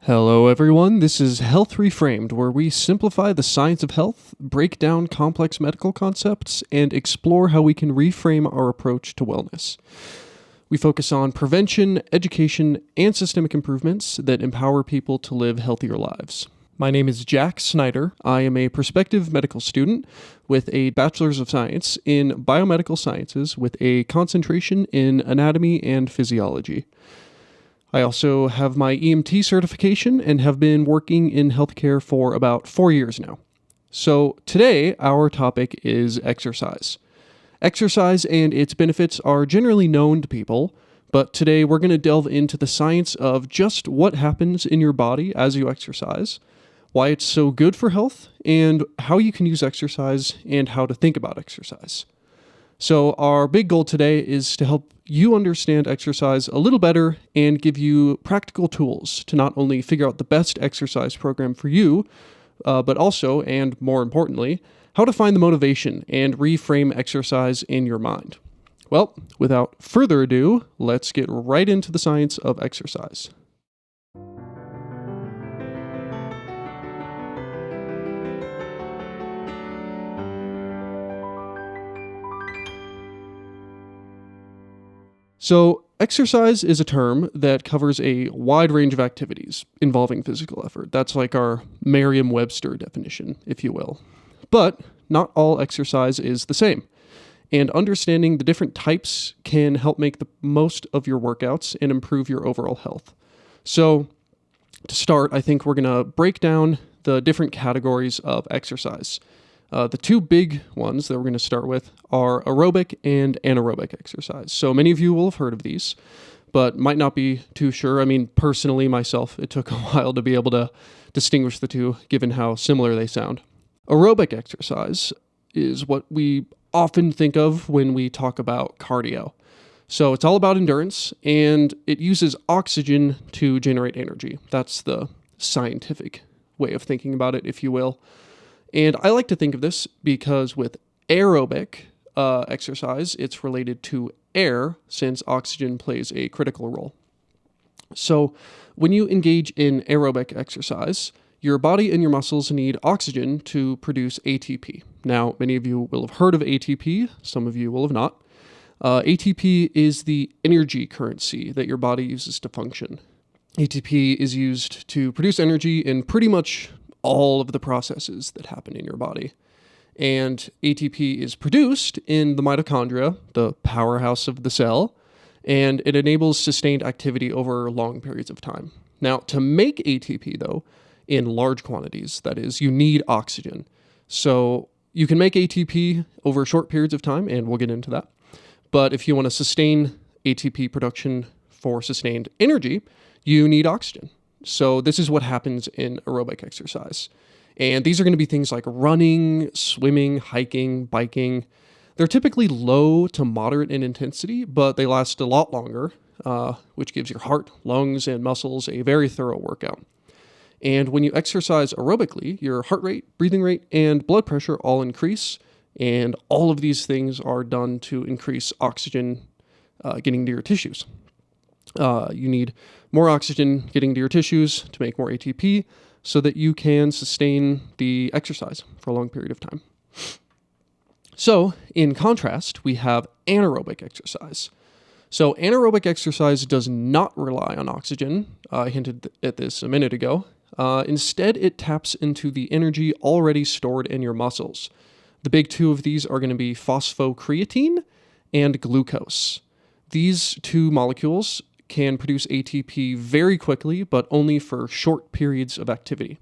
Hello, everyone. This is Health Reframed, where we simplify the science of health, break down complex medical concepts, and explore how we can reframe our approach to wellness. We focus on prevention, education, and systemic improvements that empower people to live healthier lives. My name is Jack Snyder. I am a prospective medical student with a Bachelor's of Science in Biomedical Sciences with a concentration in Anatomy and Physiology. I also have my EMT certification and have been working in healthcare for about 4 years now. So today, our topic is exercise. Exercise and its benefits are generally known to people, but today we're going to delve into the science of just what happens in your body as you exercise, why it's so good for health, and how you can use exercise and how to think about exercise. So our big goal today is to help you understand exercise a little better and give you practical tools to not only figure out the best exercise program for you, but also, and more importantly, how to find the motivation and reframe exercise in your mind. Well, without further ado, let's get right into the science of exercise. So, exercise is a term that covers a wide range of activities involving physical effort. That's like our Merriam-Webster definition, if you will. But not all exercise is the same. And understanding the different types can help make the most of your workouts and improve your overall health. So, to start, I think we're going to break down the different categories of exercise. The two big ones that we're going to start with are aerobic and anaerobic exercise. So many of you will have heard of these, but might not be too sure. I mean, personally, myself, it took a while to be able to distinguish the two, given how similar they sound. Aerobic exercise is what we often think of when we talk about cardio. So it's all about endurance, and it uses oxygen to generate energy. That's the scientific way of thinking about it, if you will. And I like to think of this because with aerobic exercise, it's related to air since oxygen plays a critical role. So when you engage in aerobic exercise, your body and your muscles need oxygen to produce ATP. Now, many of you will have heard of ATP, some of you will have not. ATP is the energy currency that your body uses to function. ATP is used to produce energy in pretty much all of the processes that happen in your body. And ATP is produced in the mitochondria, the powerhouse of the cell, and it enables sustained activity over long periods of time. Now, to make ATP, though, in large quantities, that is, you need oxygen. So you can make ATP over short periods of time, and we'll get into that. But if you want to sustain ATP production for sustained energy, you need oxygen. So this is what happens in aerobic exercise. And these are going to be things like running, swimming, hiking, biking. They're typically low to moderate in intensity, but they last a lot longer, which gives your heart, lungs, and muscles a very thorough workout. And when you exercise aerobically, your heart rate, breathing rate, and blood pressure all increase. And all of these things are done to increase oxygen getting to your tissues. You need more oxygen getting to your tissues to make more ATP so that you can sustain the exercise for a long period of time. So, in contrast, we have anaerobic exercise. So, anaerobic exercise does not rely on oxygen. I hinted at this a minute ago. Instead, it taps into the energy already stored in your muscles. The big two of these are going to be phosphocreatine and glucose. These two molecules can produce ATP very quickly, but only for short periods of activity.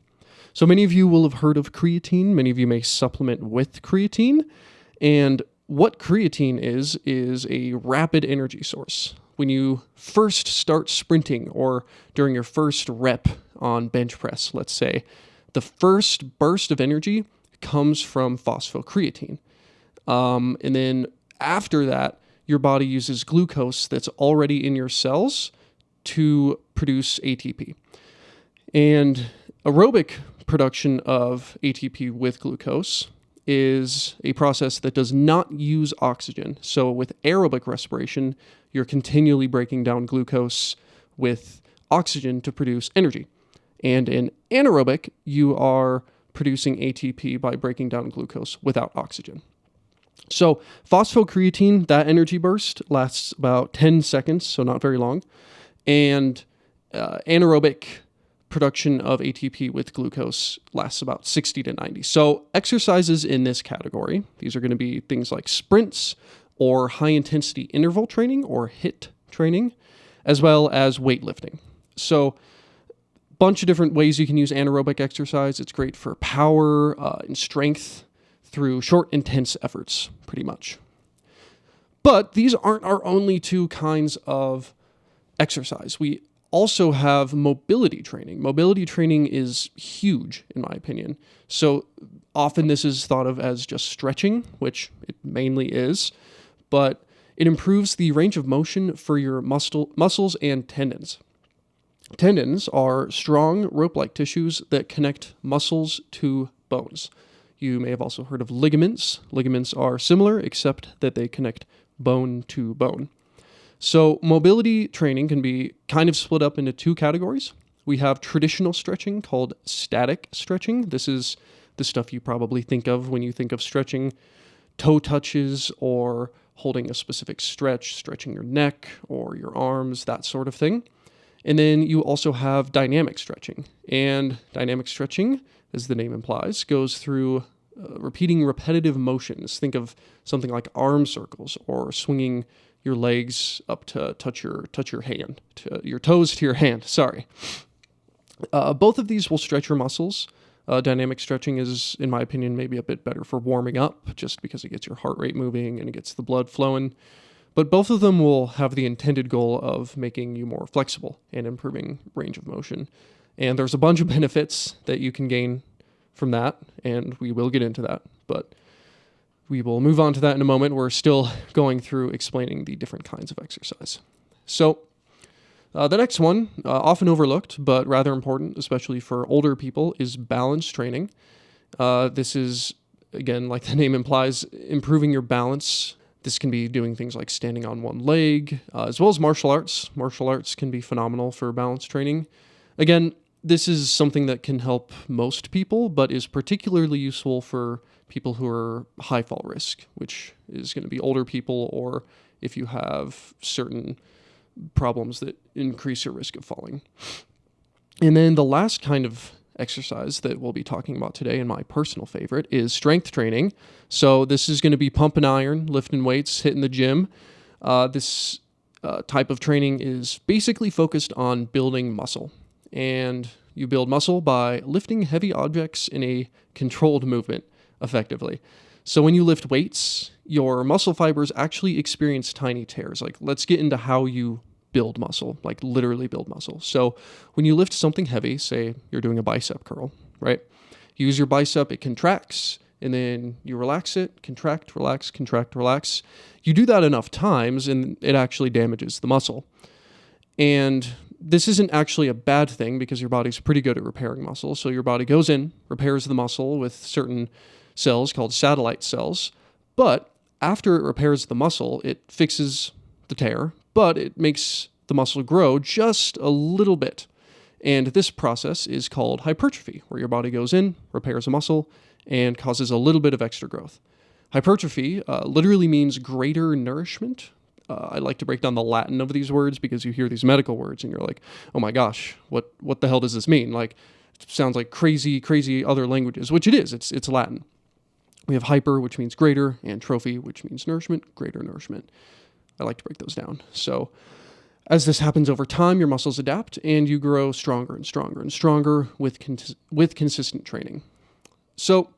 So many of you will have heard of creatine. Many of you may supplement with creatine. And what creatine is a rapid energy source. When you first start sprinting or during your first rep on bench press, let's say, the first burst of energy comes from phosphocreatine. And then after that, your body uses glucose that's already in your cells to produce ATP. And aerobic production of ATP with glucose is a process that does not use oxygen. So with aerobic respiration, you're continually breaking down glucose with oxygen to produce energy. And in anaerobic, you are producing ATP by breaking down glucose without oxygen. So phosphocreatine, that energy burst lasts about 10 seconds, so not very long. And anaerobic production of ATP with glucose lasts about 60 to 90. So exercises in this category, these are going to be things like sprints or high-intensity interval training or HIIT training, as well as weightlifting. So bunch of different ways you can use anaerobic exercise. It's great for power and strength through short, intense efforts, pretty much. But these aren't our only two kinds of exercise. We also have mobility training. Mobility training is huge, in my opinion. So often this is thought of as just stretching, which it mainly is, but it improves the range of motion for your muscles and tendons. Tendons are strong rope-like tissues that connect muscles to bones. You may have also heard of ligaments. Ligaments are similar, except that they connect bone to bone. So mobility training can be kind of split up into two categories. We have traditional stretching called static stretching. This is the stuff you probably think of when you think of stretching: toe touches or holding a specific stretch, stretching your neck or your arms, that sort of thing. And then you also have dynamic stretching. And dynamic stretching, as the name implies, goes through repeating repetitive motions. Think of something like arm circles or swinging your legs up to touch your hand, to your toes to your hand. Sorry. Both of these will stretch your muscles. Dynamic stretching is, in my opinion, maybe a bit better for warming up, just because it gets your heart rate moving and it gets the blood flowing. But both of them will have the intended goal of making you more flexible and improving range of motion. And there's a bunch of benefits that you can gain from that, and we will get into that. But we will move on to that in a moment. We're still going through explaining the different kinds of exercise. So the next one, often overlooked, but rather important, especially for older people, is balance training. This is, again, like the name implies, improving your balance. This can be doing things like standing on one leg, as well as martial arts. Martial arts can be phenomenal for balance training. Again, this is something that can help most people, but is particularly useful for people who are high fall risk, which is going to be older people, or if you have certain problems that increase your risk of falling. And then the last kind of exercise that we'll be talking about today, and my personal favorite, is strength training. So this is going to be pumping iron, lifting weights, hitting the gym. This type of training is basically focused on building muscle. And you build muscle by lifting heavy objects in a controlled movement, effectively. So when you lift weights, your muscle fibers actually experience tiny tears. Like, let's get into how you build muscle, like literally build muscle. So when you lift something heavy, say you're doing a bicep curl, right? You use your bicep, it contracts, and then you relax it, contract, relax, contract, relax. You do that enough times, and it actually damages the muscle. And this isn't actually a bad thing, because your body's pretty good at repairing muscle. So your body goes in, repairs the muscle with certain cells called satellite cells. But after it repairs the muscle, it fixes the tear, but it makes the muscle grow just a little bit. And this process is called hypertrophy, where your body goes in, repairs a muscle, and causes a little bit of extra growth. Hypertrophy literally means greater nourishment. I like to break down the Latin of these words, because you hear these medical words and you're like, oh my gosh, what the hell does this mean? Like, it sounds like crazy other languages, which it is. It's Latin. We have hyper, which means greater, and trophy, which means nourishment, greater nourishment. I like to break those down. So as this happens over time, your muscles adapt and you grow stronger and stronger and stronger with consistent training. So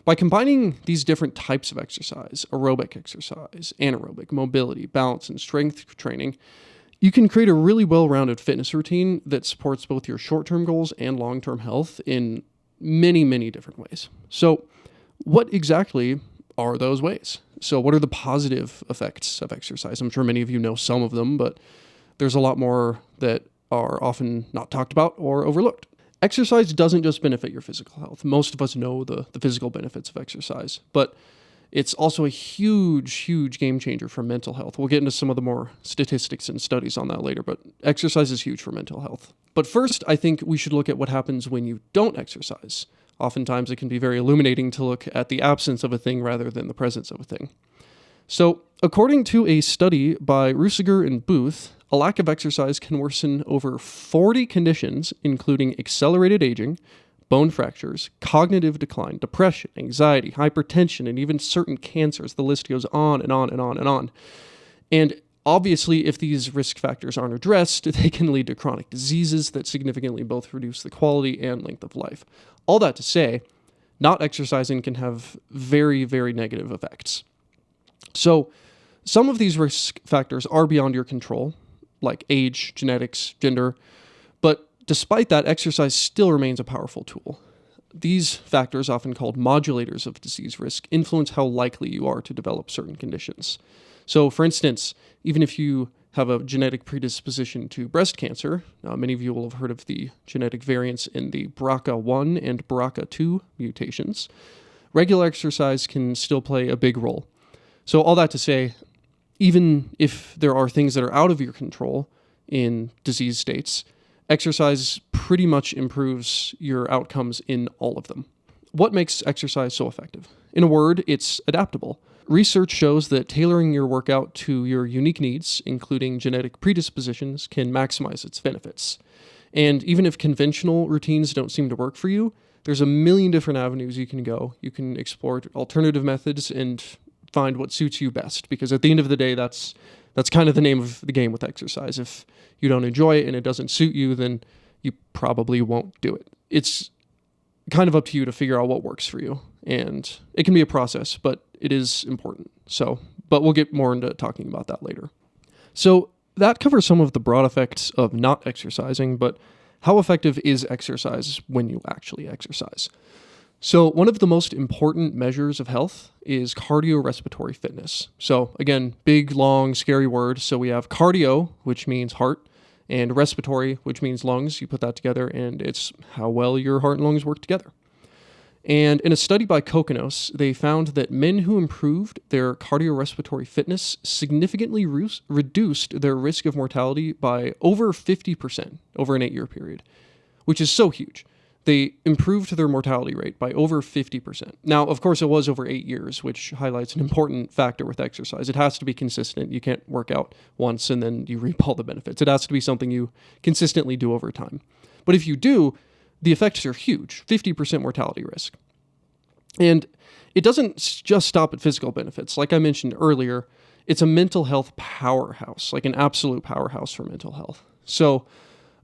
by combining these different types of exercise, aerobic exercise, anaerobic, mobility, balance, and strength training, you can create a really well-rounded fitness routine that supports both your short-term goals and long-term health in many different ways. So what exactly are those ways? So what are the positive effects of exercise? I'm sure many of you know some of them, but there's a lot more that are often not talked about or overlooked. Exercise doesn't just benefit your physical health. Most of us know the physical benefits of exercise, but it's also a huge game changer for mental health. We'll get into some of the more statistics and studies on that later, but exercise is huge for mental health. But first, I think we should look at what happens when you don't exercise. Oftentimes, it can be very illuminating to look at the absence of a thing rather than the presence of a thing. So, according to a study by Rusiger and Booth, a lack of exercise can worsen over 40 conditions, including accelerated aging, bone fractures, cognitive decline, depression, anxiety, hypertension, and even certain cancers. The list goes on and on and on and on. And obviously, if these risk factors aren't addressed, they can lead to chronic diseases that significantly both reduce the quality and length of life. All that to say, not exercising can have very, very negative effects. So, some of these risk factors are beyond your control, like age, genetics, gender, but despite that, exercise still remains a powerful tool. These factors, often called modulators of disease risk, influence how likely you are to develop certain conditions. So, for instance, even if you have a genetic predisposition to breast cancer, many of you will have heard of the genetic variants in the BRCA1 and BRCA2 mutations, regular exercise can still play a big role. So all that to say, even if there are things that are out of your control in disease states, exercise pretty much improves your outcomes in all of them. What makes exercise so effective? In a word, it's adaptable. Research shows that tailoring your workout to your unique needs, including genetic predispositions, can maximize its benefits. And even if conventional routines don't seem to work for you, there's a million different avenues you can go. You can explore alternative methods and find what suits you best, because at the end of the day, that's kind of the name of the game with exercise. If you don't enjoy it and it doesn't suit you, then you probably won't do it. It's kind of up to you to figure out what works for you, and it can be a process, but it is important. But we'll get more into talking about that later. So that covers some of the broad effects of not exercising, but how effective is exercise when you actually exercise? So one of the most important measures of health is cardiorespiratory fitness. So again, big, long, scary word. So we have cardio, which means heart, and respiratory, which means lungs. You put that together, and it's how well your heart and lungs work together. And in a study by Kokonos, they found that men who improved their cardiorespiratory fitness significantly reduced their risk of mortality by over 50% over an 8-year period, which is so huge. They improved their mortality rate by over 50%. Now, of course, it was over 8 years, which highlights an important factor with exercise. It has to be consistent. You can't work out once and then you reap all the benefits. It has to be something you consistently do over time. But if you do, the effects are huge, 50% mortality risk. And it doesn't just stop at physical benefits. Like I mentioned earlier, it's a mental health powerhouse, like an absolute powerhouse for mental health. So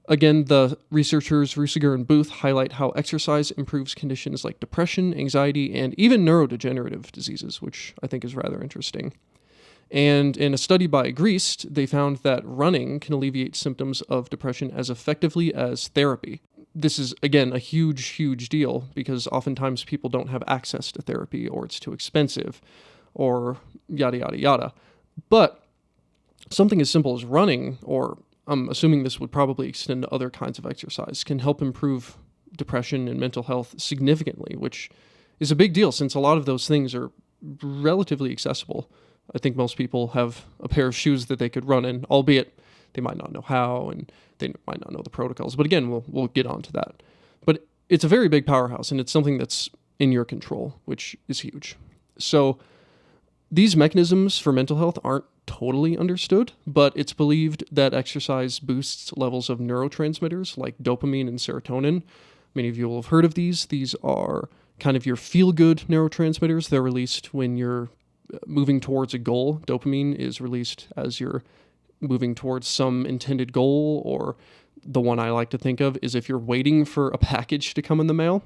again, the researchers Rusiger and Booth highlight how exercise improves conditions like depression, anxiety, and even neurodegenerative diseases, which I think is rather interesting. And in a study by Griest, they found that running can alleviate symptoms of depression as effectively as therapy. This is, again, a huge, huge deal because oftentimes people don't have access to therapy, or it's too expensive, or yada, yada, yada. But something as simple as running, or I'm assuming this would probably extend to other kinds of exercise, can help improve depression and mental health significantly, which is a big deal since a lot of those things are relatively accessible. I think most people have a pair of shoes that they could run in, albeit they might not know how and they might not know the protocols. But again, we'll get on to that. But it's a very big powerhouse, and it's something that's in your control, which is huge. So these mechanisms for mental health aren't totally understood, but it's believed that exercise boosts levels of neurotransmitters like dopamine and serotonin. Many of you will have heard of these. These are kind of your feel-good neurotransmitters. They're released when you're moving towards a goal. Dopamine is released as you're moving towards some intended goal, or the one I like to think of is if you're waiting for a package to come in the mail,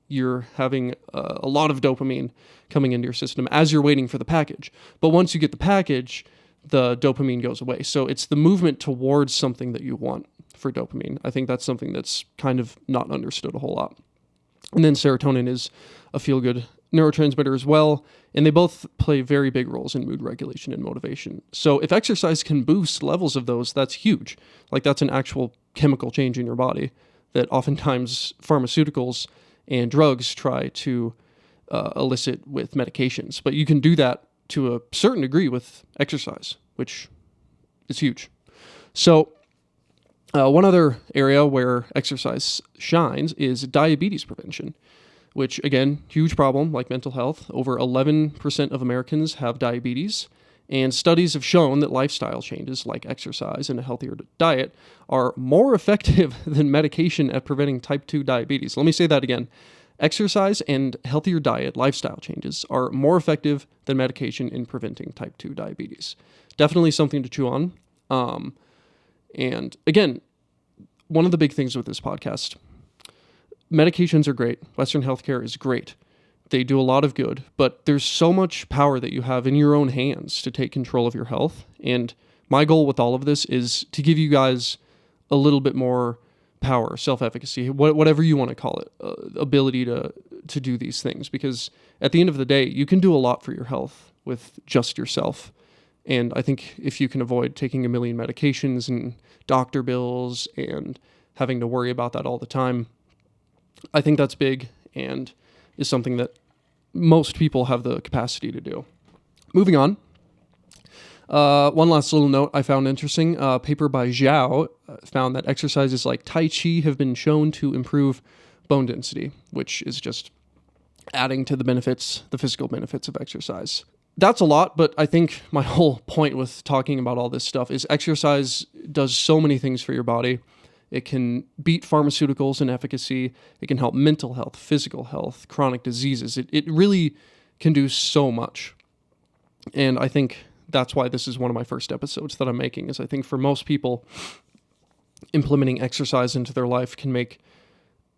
you're having a lot of dopamine coming into your system as you're waiting for the package. But once you get the package, the dopamine goes away. So it's the movement towards something that you want for dopamine. I think that's something that's kind of not understood a whole lot. And then serotonin is a feel-good neurotransmitter as well, and they both play very big roles in mood regulation and motivation. So if exercise can boost levels of those, that's huge. Like that's an actual chemical change in your body that oftentimes pharmaceuticals and drugs try to elicit with medications. But you can do that to a certain degree with exercise, which is huge. So One other area where exercise shines is diabetes prevention, which, again, huge problem like mental health. Over 11% of Americans have diabetes, and studies have shown that lifestyle changes like exercise and a healthier diet are more effective than medication at preventing type 2 diabetes. Let me say that again. Exercise and healthier diet, lifestyle changes, are more effective than medication in preventing type 2 diabetes. Definitely something to chew on. And again, one of the big things with this podcast, medications are great. Western healthcare is great. They do a lot of good, but there's so much power that you have in your own hands to take control of your health. And my goal with all of this is to give you guys a little bit more power, self-efficacy, whatever you want to call it, ability to do these things. Because at the end of the day, you can do a lot for your health with just yourself. And I think if you can avoid taking a million medications and doctor bills and having to worry about that all the time, I think that's big and is something that most people have the capacity to do. Moving on. One last little note I found interesting. A paper by Zhao found that exercises like Tai Chi have been shown to improve bone density, which is just adding to the physical benefits of exercise. That's a lot, but I think my whole point with talking about all this stuff is exercise does so many things for your body. It can beat pharmaceuticals in efficacy. It can help mental health, physical health, chronic diseases. It really can do so much. And I think that's why this is one of my first episodes that I'm making, is I think for most people, implementing exercise into their life can make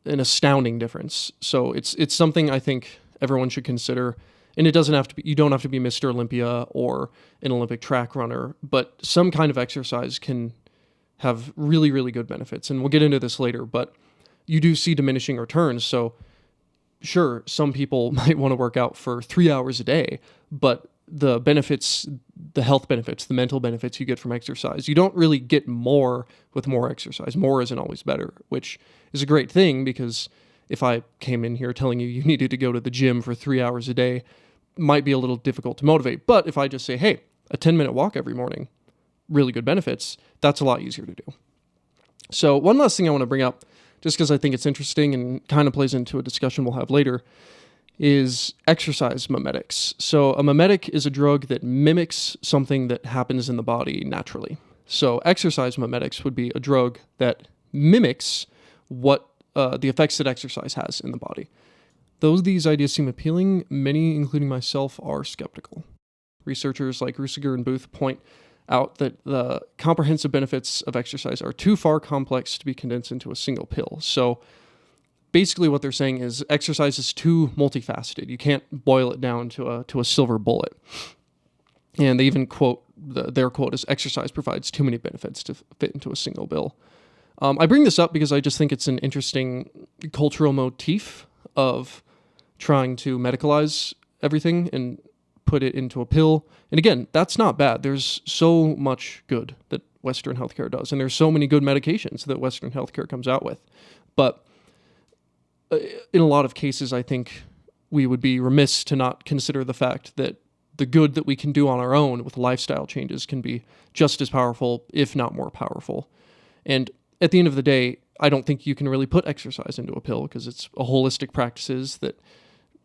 an astounding difference. So it's something I think everyone should consider. And it doesn't have to be, you don't have to be Mr. Olympia or an Olympic track runner, but some kind of exercise can have really, really good benefits. And we'll get into this later, but you do see diminishing returns. So sure, some people might want to work out for 3 hours a day, but the benefits, the health benefits, the mental benefits you get from exercise, you don't really get more with more exercise. More isn't always better, which is a great thing, because if I came in here telling you needed to go to the gym for 3 hours a day, might be a little difficult to motivate. But if I just say, hey, a 10-minute walk every morning, really good benefits, that's a lot easier to do. So one last thing I want to bring up, just because I think it's interesting and kind of plays into a discussion we'll have later, is exercise mimetics. So a mimetic is a drug that mimics something that happens in the body naturally. So exercise mimetics would be a drug that mimics what the effects that exercise has in the body. Though these ideas seem appealing, many, including myself, are skeptical. Researchers like Rusiger and Booth point out that the comprehensive benefits of exercise are too far complex to be condensed into a single pill. So basically what they're saying is exercise is too multifaceted. You can't boil it down to a silver bullet. And they even quote, their quote is, exercise provides too many benefits to fit into a single bill. I bring this up because I just think it's an interesting cultural motif of trying to medicalize everything and put it into a pill. And again, that's not bad. There's so much good that Western healthcare does, and there's so many good medications that Western healthcare comes out with. But in a lot of cases, I think we would be remiss to not consider the fact that the good that we can do on our own with lifestyle changes can be just as powerful, if not more powerful. And at the end of the day, I don't think you can really put exercise into a pill, because it's a holistic practices that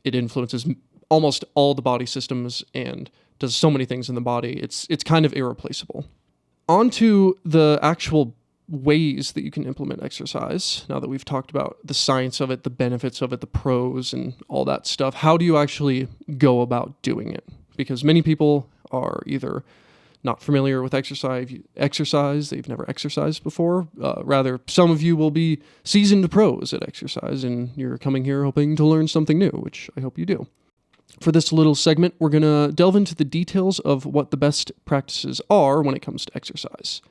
it influences almost all the body systems and does so many things in the body. It's kind of irreplaceable. On to the actual ways that you can implement exercise. Now that we've talked about the science of it, the benefits of it, the pros and all that stuff, how do you actually go about doing it? Because many people are either not familiar with exercise, they've never exercised before. Rather, some of you will be seasoned pros at exercise, and you're coming here hoping to learn something new, which I hope you do. For this little segment, we're going to delve into the details of what the best practices are when it comes to exercise.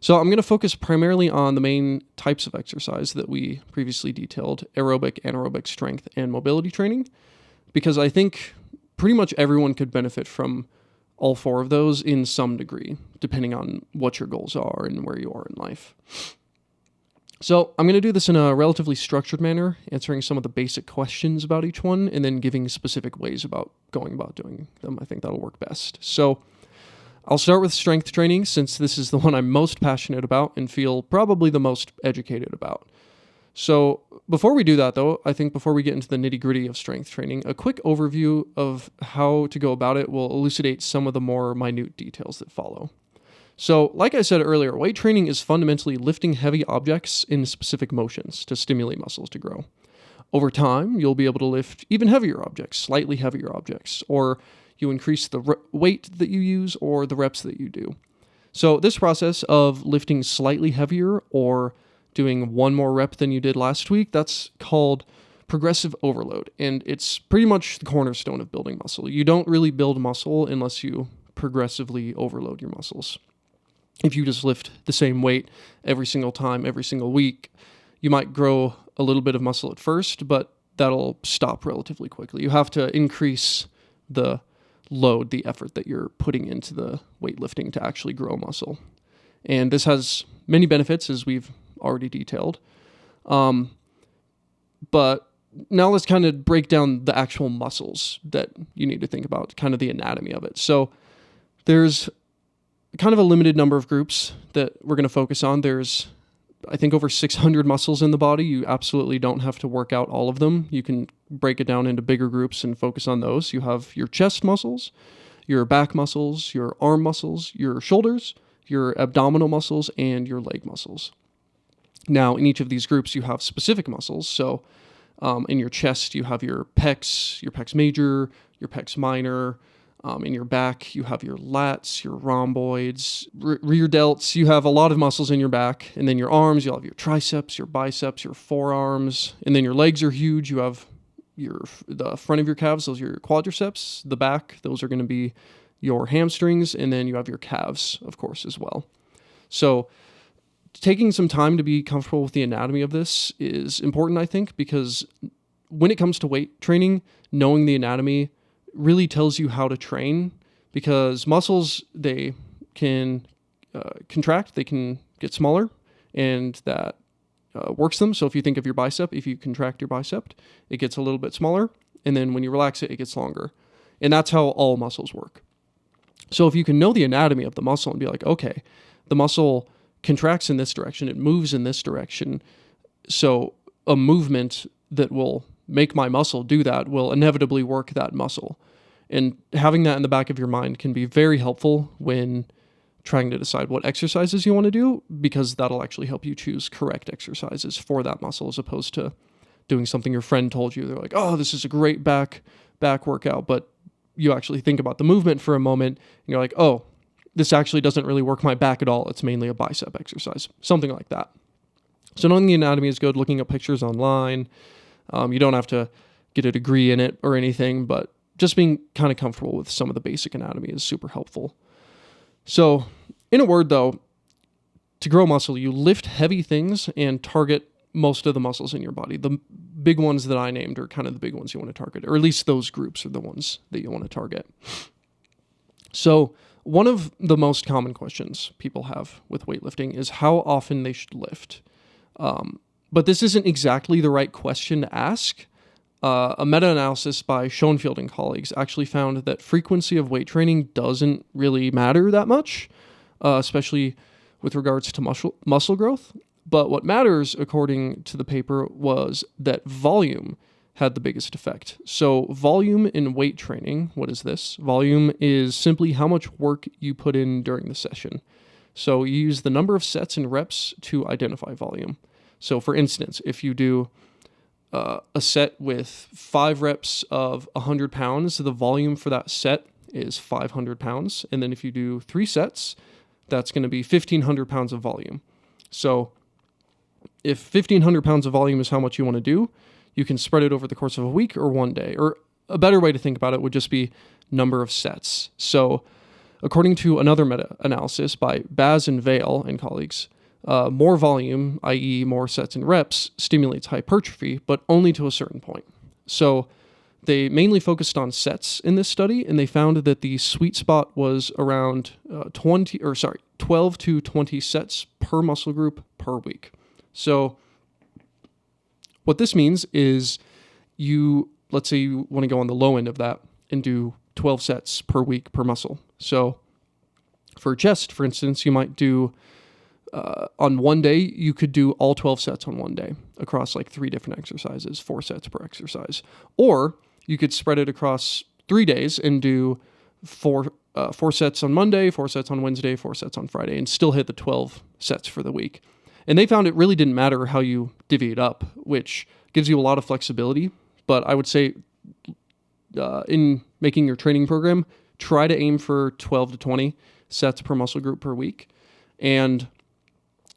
So I'm going to focus primarily on the main types of exercise that we previously detailed: aerobic, anaerobic, strength, and mobility training, because I think pretty much everyone could benefit from all four of those in some degree, depending on what your goals are and where you are in life. So I'm going to do this in a relatively structured manner, answering some of the basic questions about each one, and then giving specific ways about going about doing them. I think that'll work best. So I'll start with strength training since this is the one I'm most passionate about and feel probably the most educated about. So before we do that though, I think before we get into the nitty-gritty of strength training, a quick overview of how to go about it will elucidate some of the more minute details that follow. So, like I said earlier, weight training is fundamentally lifting heavy objects in specific motions to stimulate muscles to grow. Over time, you'll be able to lift even heavier objects, slightly heavier objects, or you increase the weight that you use or the reps that you do. So, this process of lifting slightly heavier or doing one more rep than you did last week, that's called progressive overload, and it's pretty much the cornerstone of building muscle. You don't really build muscle unless you progressively overload your muscles. If you just lift the same weight every single time, every single week, you might grow a little bit of muscle at first, but that'll stop relatively quickly. You have to increase the load, the effort that you're putting into the weightlifting to actually grow muscle. And this has many benefits, as we've already detailed. But now let's kind of break down the actual muscles that you need to think about, kind of the anatomy of it. So there's kind of a limited number of groups that we're going to focus on. There's, I think, over 600 muscles in the body. You absolutely don't have to work out all of them. You can break it down into bigger groups and focus on those. You have your chest muscles, your back muscles, your arm muscles, your shoulders, your abdominal muscles, and your leg muscles. Now, in each of these groups, you have specific muscles. So in your chest, you have your pecs major, your pecs minor. In your back, you have your lats, your rhomboids, rear delts. You have a lot of muscles in your back. And then your arms, you'll have your triceps, your biceps, your forearms. And then your legs are huge. You have the front of your calves, those are your quadriceps. The back, those are going to be your hamstrings. And then you have your calves, of course, as well. So taking some time to be comfortable with the anatomy of this is important, I think, because when it comes to weight training, knowing the anatomy really tells you how to train, because muscles, they can contract, they can get smaller, and that works them. So if you think of your bicep, if you contract your bicep, it gets a little bit smaller, and then when you relax it, it gets longer. And that's how all muscles work. So if you can know the anatomy of the muscle and be like, okay, the muscle contracts in this direction, it moves in this direction, so a movement that will make my muscle do that will inevitably work that muscle. And having that in the back of your mind can be very helpful when trying to decide what exercises you want to do, because that'll actually help you choose correct exercises for that muscle, as opposed to doing something your friend told you. They're like, oh, this is a great back workout, but you actually think about the movement for a moment and you're like, oh, this actually doesn't really work my back at all. It's mainly a bicep exercise, something like that. So knowing the anatomy is good. Looking at pictures online. You don't have to get a degree in it or anything, but just being kind of comfortable with some of the basic anatomy is super helpful. So in a word though, to grow muscle, you lift heavy things and target most of the muscles in your body. The big ones that I named are kind of the big ones you want to target, or at least those groups are the ones that you want to target. So one of the most common questions people have with weightlifting is how often they should lift. But this isn't exactly the right question to ask. A meta-analysis by Schoenfield and colleagues actually found that frequency of weight training doesn't really matter that much, especially with regards to muscle growth. But what matters, according to the paper, was that volume had the biggest effect. So volume in weight training, what is this? Volume is simply how much work you put in during the session. So you use the number of sets and reps to identify volume. So for instance, if you do a set with 5 reps of 100 pounds, the volume for that set is 500 pounds. And then if you do 3 sets, that's going to be 1,500 pounds of volume. So if 1,500 pounds of volume is how much you want to do, you can spread it over the course of a week or one day. Or a better way to think about it would just be number of sets. So according to another meta-analysis by Baz and Vale and colleagues, more volume, i.e. more sets and reps, stimulates hypertrophy, but only to a certain point. So they mainly focused on sets in this study, and they found that the sweet spot was around 12 to 20 sets per muscle group per week. So what this means is let's say you want to go on the low end of that and do 12 sets per week per muscle. So For chest, for instance, you might do on one day, you could do all 12 sets on one day across like 3 different exercises, 4 sets per exercise. Or you could spread it across 3 days and do 4 sets on Monday, 4 sets on Wednesday, 4 sets on Friday, and still hit the 12 sets for the week. And they found it really didn't matter how you divvy it up, which gives you a lot of flexibility. But I would say in making your training program, try to aim for 12 to 20 sets per muscle group per week. And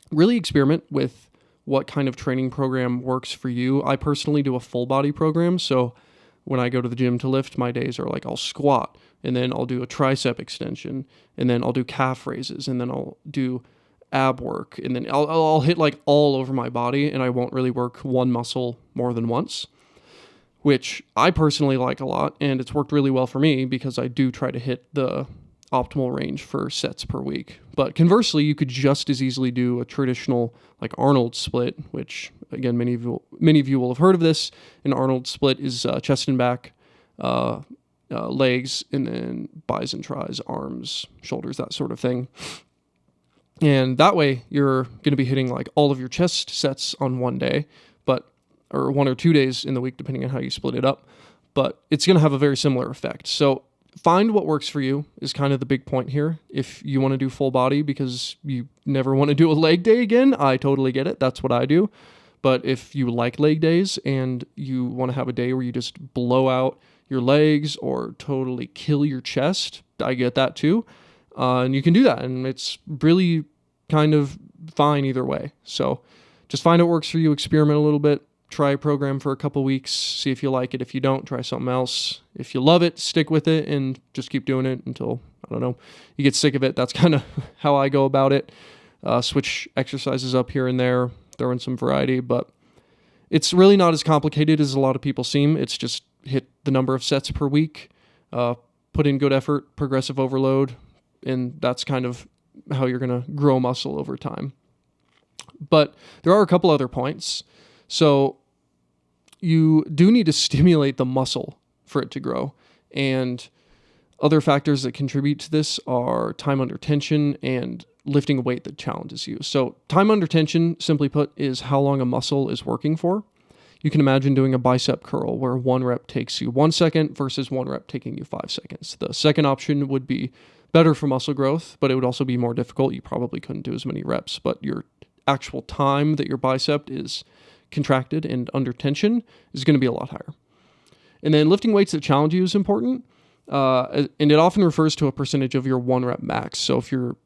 really experiment with what kind of training program works for you. I personally do a full body program. So when I go to the gym to lift, my days are like I'll squat, and then I'll do a tricep extension, and then I'll do calf raises, and then I'll do ab work, and then I'll hit like all over my body, and I won't really work one muscle more than once, which I personally like a lot, and it's worked really well for me because I do try to hit the optimal range for sets per week. But conversely, you could just as easily do a traditional like Arnold split, which again, many of you will have heard of this. An Arnold split is chest and back, legs, and then bis and tris, arms, shoulders, that sort of thing. And that way you're going to be hitting like all of your chest sets on one day, or 1 or 2 days in the week, depending on how you split it up. But it's going to have a very similar effect. So find what works for you is kind of the big point here. If you want to do full body because you never want to do a leg day again, I totally get it. That's what I do. But if you like leg days and you want to have a day where you just blow out your legs or totally kill your chest, I get that too. And you can do that. And it's really kind of fine either way. So just find what works for you, experiment a little bit. Try a program for a couple weeks, see if you like it. If you don't, try something else. If you love it, stick with it and just keep doing it until, I don't know, you get sick of it. That's kind of how I go about it. Switch exercises up here and there, throw in some variety, but it's really not as complicated as a lot of people seem. It's just hit the number of sets per week, put in good effort, progressive overload, and that's kind of how you're going to grow muscle over time. But there are a couple other points. So you do need to stimulate the muscle for it to grow. And other factors that contribute to this are time under tension and lifting a weight that challenges you. So time under tension, simply put, is how long a muscle is working for. You can imagine doing a bicep curl where 1 rep takes you 1 second versus 1 rep taking you 5 seconds. The second option would be better for muscle growth, but it would also be more difficult. You probably couldn't do as many reps, but your actual time that your bicep is contracted and under tension is going to be a lot higher. And then lifting weights that challenge you is important. And it often refers to a percentage of your 1 rep max. So if you're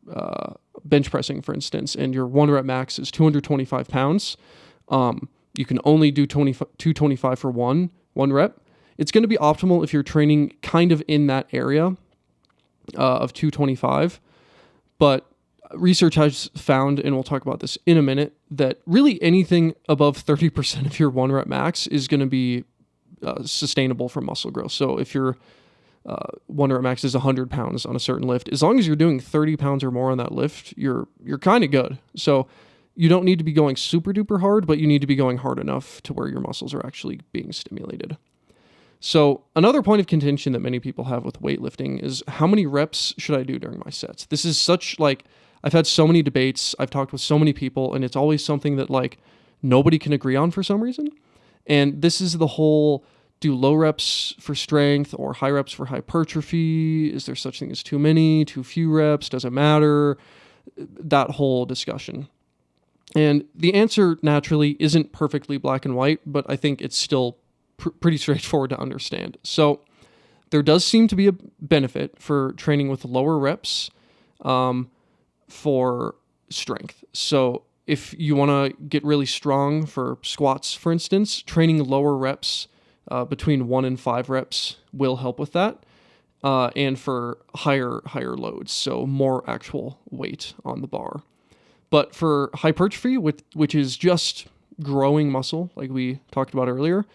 bench pressing, for instance, and your 1 rep max is 225 pounds, you can only do 225 for one rep. It's going to be optimal if you're training kind of in that area of 225. But research has found, and we'll talk about this in a minute, that really anything above 30% of your 1 rep max is going to be sustainable for muscle growth. So if your 1 rep max is 100 pounds on a certain lift, as long as you're doing 30 pounds or more on that lift, you're kind of good. So you don't need to be going super duper hard, but you need to be going hard enough to where your muscles are actually being stimulated. So another point of contention that many people have with weightlifting is how many reps should I do during my sets? This is such like, I've had so many debates, I've talked with so many people, and it's always something that like nobody can agree on for some reason. And this is the whole, do low reps for strength or high reps for hypertrophy? Is there such thing as too many, too few reps? Does it matter? That whole discussion. And the answer naturally isn't perfectly black and white, but I think it's still pretty straightforward to understand. So there does seem to be a benefit for training with lower reps for strength. So if you want to get really strong for squats, for instance, training lower reps between 1 and 5 reps will help with that. And for higher loads, so more actual weight on the bar. But for hypertrophy, which is just growing muscle, like we talked about earlier,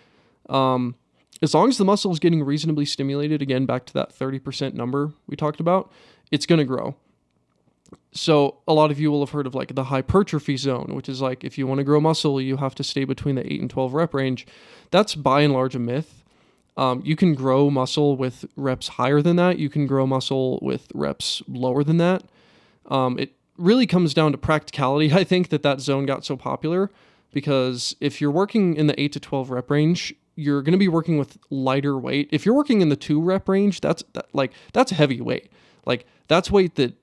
as long as the muscle is getting reasonably stimulated, again, back to that 30% number we talked about, it's going to grow. So a lot of you will have heard of like the hypertrophy zone, which is like if you want to grow muscle, you have to stay between the 8 and 12 rep range. That's by and large a myth. You can grow muscle with reps higher than that. You can grow muscle with reps lower than that. It really comes down to practicality. I think that zone got so popular because if you're working in the 8 to 12 rep range, you're going to be working with lighter weight. If you're working in the 2 rep range, that's heavy weight. Like that's weight that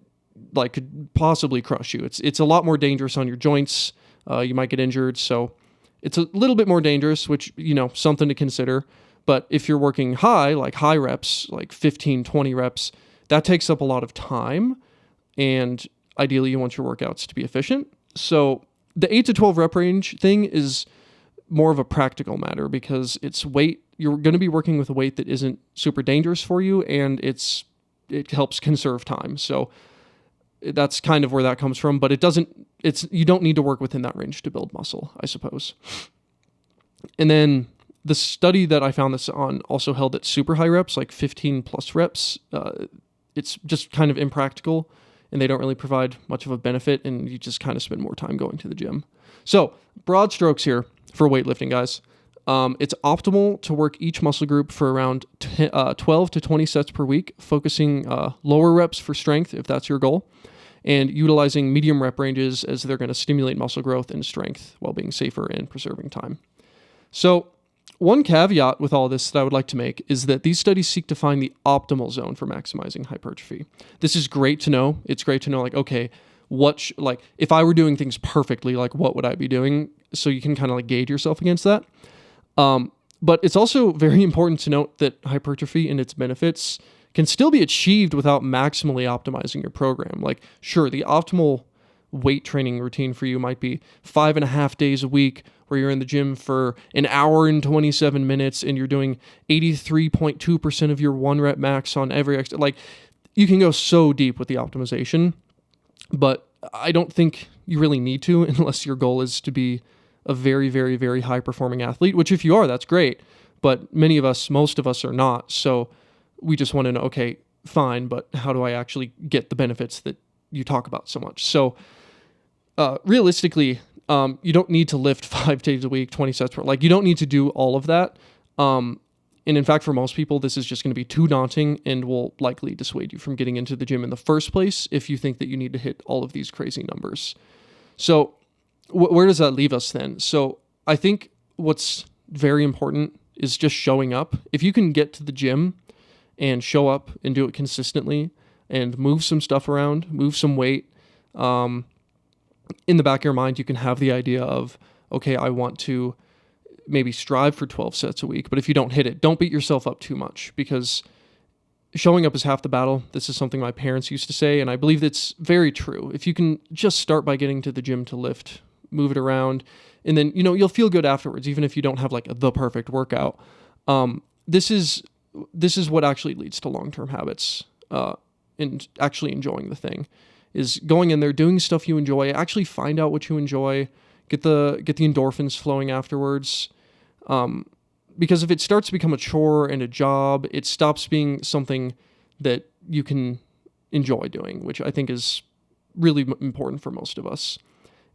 like could possibly crush you. It's a lot more dangerous on your joints. You might get injured. So it's a little bit more dangerous, which, something to consider. But if you're working high reps, like 15, 20 reps, that takes up a lot of time. And ideally you want your workouts to be efficient. So the 8 to 12 rep range thing is more of a practical matter because it's weight. You're going to be working with a weight that isn't super dangerous for you, and it helps conserve time. So that's kind of where that comes from, but you don't need to work within that range to build muscle, I suppose. And then the study that I found this on also held that super high reps, like 15 plus reps, it's just kind of impractical and they don't really provide much of a benefit, and you just kind of spend more time going to the gym. So broad strokes here for weightlifting, guys. It's optimal to work each muscle group for around 12 to 20 sets per week, focusing lower reps for strength if that's your goal, and utilizing medium rep ranges as they're going to stimulate muscle growth and strength while being safer and preserving time. So one caveat with all this that I would like to make is that these studies seek to find the optimal zone for maximizing hypertrophy. This is great to know. It's great to know, like, okay, if I were doing things perfectly, like what would I be doing? So you can kind of like gauge yourself against that. But it's also very important to note that hypertrophy and its benefits can still be achieved without maximally optimizing your program. Like, sure, the optimal weight training routine for you might be 5.5 days a week where you're in the gym for an hour and 27 minutes and you're doing 83.2% of your 1 rep max on every extra. Like, you can go so deep with the optimization, but I don't think you really need to unless your goal is to be a very, very, very high performing athlete, which if you are, that's great. But most of us are not. So we just want to know, okay, fine, but how do I actually get the benefits that you talk about so much? So realistically, you don't need to lift 5 days a week, 20 sets per, you don't need to do all of that. And in fact, for most people, this is just going to be too daunting and will likely dissuade you from getting into the gym in the first place if you think that you need to hit all of these crazy numbers. So where does that leave us then? So I think what's very important is just showing up. If you can get to the gym and show up and do it consistently and move some stuff around, move some weight, in the back of your mind, you can have the idea of, okay, I want to maybe strive for 12 sets a week, but if you don't hit it, don't beat yourself up too much because showing up is half the battle. This is something my parents used to say, and I believe that's very true. If you can just start by getting to the gym to lift, move it around, and then, you'll feel good afterwards, even if you don't have the perfect workout. This is what actually leads to long-term habits, and actually enjoying the thing is going in there, doing stuff you enjoy, actually find out what you enjoy, get the endorphins flowing afterwards. Because if it starts to become a chore and a job, it stops being something that you can enjoy doing, which I think is really important for most of us.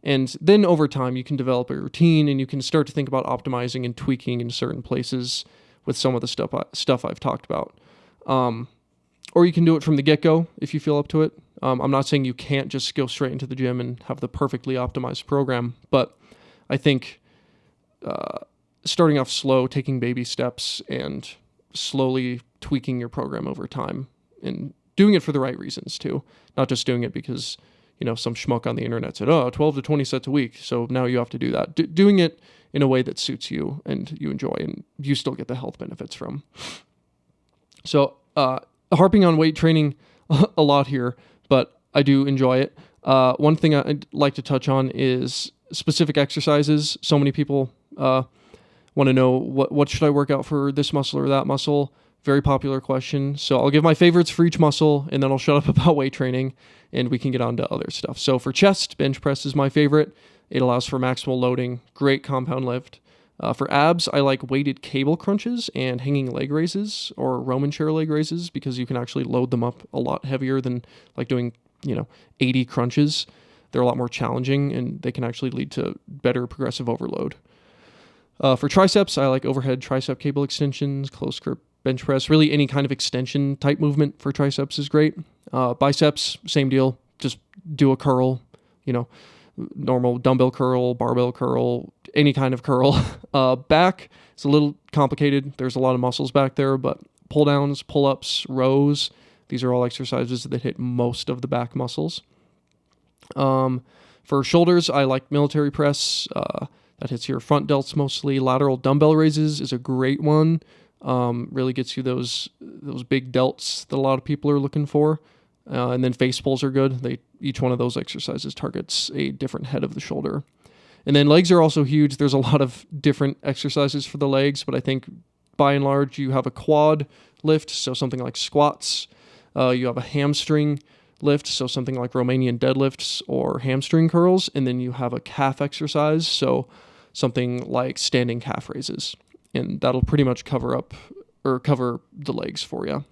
And then over time, you can develop a routine and you can start to think about optimizing and tweaking in certain places with some of the stuff I've talked about. Or you can do it from the get-go if you feel up to it. I'm not saying you can't just go straight into the gym and have the perfectly optimized program, but I think starting off slow, taking baby steps, and slowly tweaking your program over time and doing it for the right reasons too. Not just doing it because, some schmuck on the internet said, 12 to 20 sets a week, so now you have to do that. Doing it in a way that suits you and you enjoy and you still get the health benefits from. So harping on weight training a lot here, but I do enjoy it. One thing I'd like to touch on is specific exercises. So many people want to know what should I work out for this muscle or that muscle. Very popular question. So I'll give my favorites for each muscle and then I'll shut up about weight training and we can get on to other stuff. So for chest, bench press is my favorite. It allows for maximal loading, great compound lift. For abs, I like weighted cable crunches and hanging leg raises or Roman chair leg raises because you can actually load them up a lot heavier than doing 80 crunches. They're a lot more challenging and they can actually lead to better progressive overload. For triceps, I like overhead tricep cable extensions, close grip bench press. Really any kind of extension type movement for triceps is great. Biceps, same deal. Just do a curl, you know, normal dumbbell curl, barbell curl, any kind of curl. Back, it's a little complicated. There's a lot of muscles back there, but pull downs, pull ups, rows, these are all exercises that hit most of the back muscles. For shoulders, I like military press. That hits your front delts mostly. Lateral dumbbell raises is a great one. Really gets you those big delts that a lot of people are looking for. And then face pulls are good. Each one of those exercises targets a different head of the shoulder. And then legs are also huge. There's a lot of different exercises for the legs, but I think by and large you have a quad lift, so something like squats. You have a hamstring lift, so something like Romanian deadlifts or hamstring curls. And then you have a calf exercise, so something like standing calf raises. And that'll pretty much cover the legs for you.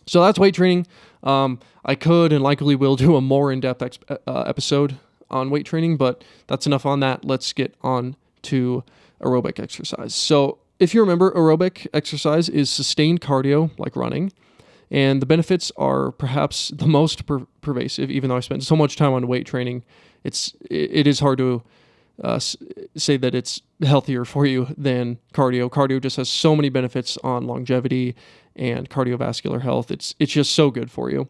So that's weight training. I could and likely will do a more in-depth episode on weight training, but that's enough on that. Let's get on to aerobic exercise. So if you remember, aerobic exercise is sustained cardio like running, and the benefits are perhaps the most pervasive. Even though I spent so much time on weight training, it is hard to say that it's healthier for you than cardio. Cardio just has so many benefits on longevity and cardiovascular health. It's just so good for you.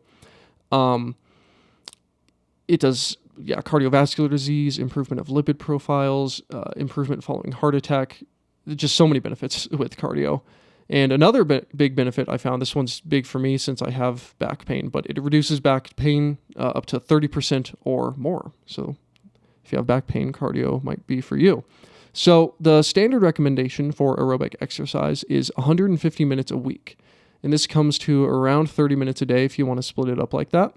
It does, cardiovascular disease, improvement of lipid profiles, improvement following heart attack. Just so many benefits with cardio. And another big benefit I found, this one's big for me since I have back pain, but it reduces back pain up to 30% or more. So if you have back pain, cardio might be for you. So the standard recommendation for aerobic exercise is 150 minutes a week. And this comes to around 30 minutes a day if you want to split it up like that.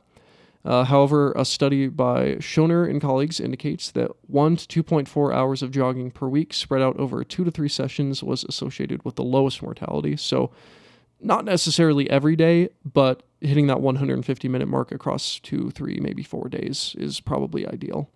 However, a study by Schoner and colleagues indicates that 1 to 2.4 hours of jogging per week spread out over 2 to 3 sessions was associated with the lowest mortality. So not necessarily every day, but hitting that 150-minute mark across 2, 3, maybe 4 days is probably ideal.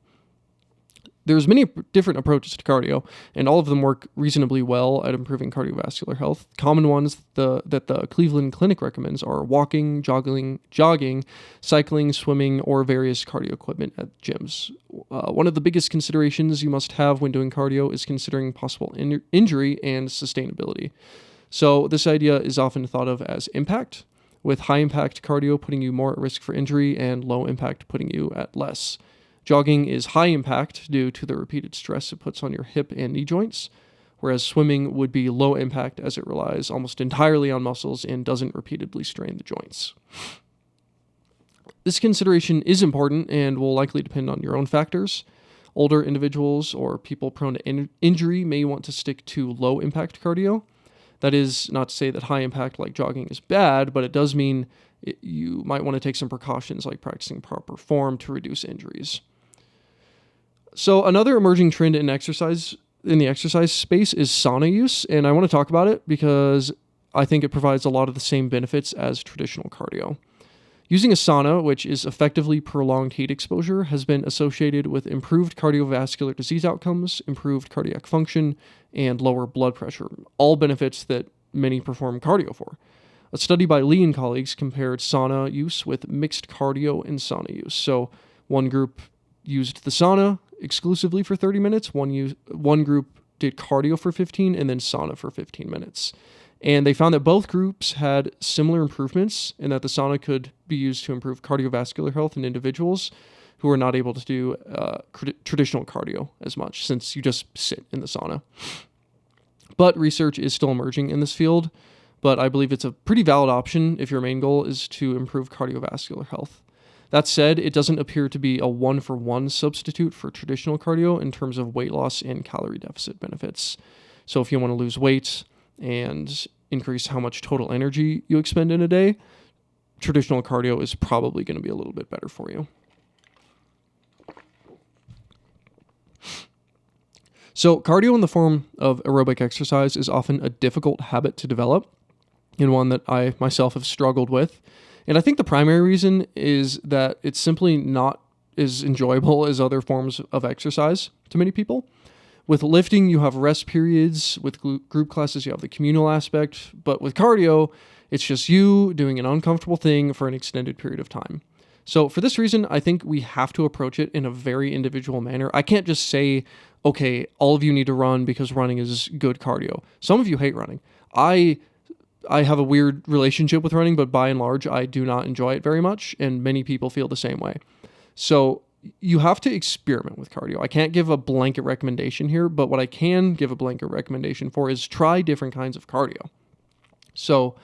There's many different approaches to cardio, and all of them work reasonably well at improving cardiovascular health. Common ones that the Cleveland Clinic recommends are walking, jogging, cycling, swimming, or various cardio equipment at gyms. One of the biggest considerations you must have when doing cardio is considering possible injury and sustainability. So this idea is often thought of as impact, with high-impact cardio putting you more at risk for injury and low-impact putting you at less. Jogging is high impact due to the repeated stress it puts on your hip and knee joints, whereas swimming would be low impact as it relies almost entirely on muscles and doesn't repeatedly strain the joints. This consideration is important and will likely depend on your own factors. Older individuals or people prone to injury may want to stick to low impact cardio. That is not to say that high impact like jogging is bad, but it does mean you might want to take some precautions like practicing proper form to reduce injuries. So another emerging trend in the exercise space is sauna use, and I want to talk about it because I think it provides a lot of the same benefits as traditional cardio. Using a sauna, which is effectively prolonged heat exposure, has been associated with improved cardiovascular disease outcomes, improved cardiac function, and lower blood pressure, all benefits that many perform cardio for. A study by Lee and colleagues compared sauna use with mixed cardio and sauna use. So one group used the sauna exclusively for 30 minutes, one group did cardio for 15, and then sauna for 15 minutes. And they found that both groups had similar improvements and that the sauna could be used to improve cardiovascular health in individuals who are not able to do traditional cardio as much, since you just sit in the sauna. But research is still emerging in this field, but I believe it's a pretty valid option if your main goal is to improve cardiovascular health. That said, it doesn't appear to be a one-for-one substitute for traditional cardio in terms of weight loss and calorie deficit benefits. So if you want to lose weight and increase how much total energy you expend in a day, traditional cardio is probably going to be a little bit better for you. So cardio in the form of aerobic exercise is often a difficult habit to develop, and one that I myself have struggled with. And I think the primary reason is that it's simply not as enjoyable as other forms of exercise to many people. With lifting, you have rest periods. With group classes, you have the communal aspect. But with cardio, it's just you doing an uncomfortable thing for an extended period of time. So for this reason, I think we have to approach it in a very individual manner. I can't just say, okay, all of you need to run because running is good cardio. Some of you hate running. I have a weird relationship with running, but by and large, I do not enjoy it very much, and many people feel the same way. So you have to experiment with cardio. I can't give a blanket recommendation here, but what I can give a blanket recommendation for is try different kinds of cardio. So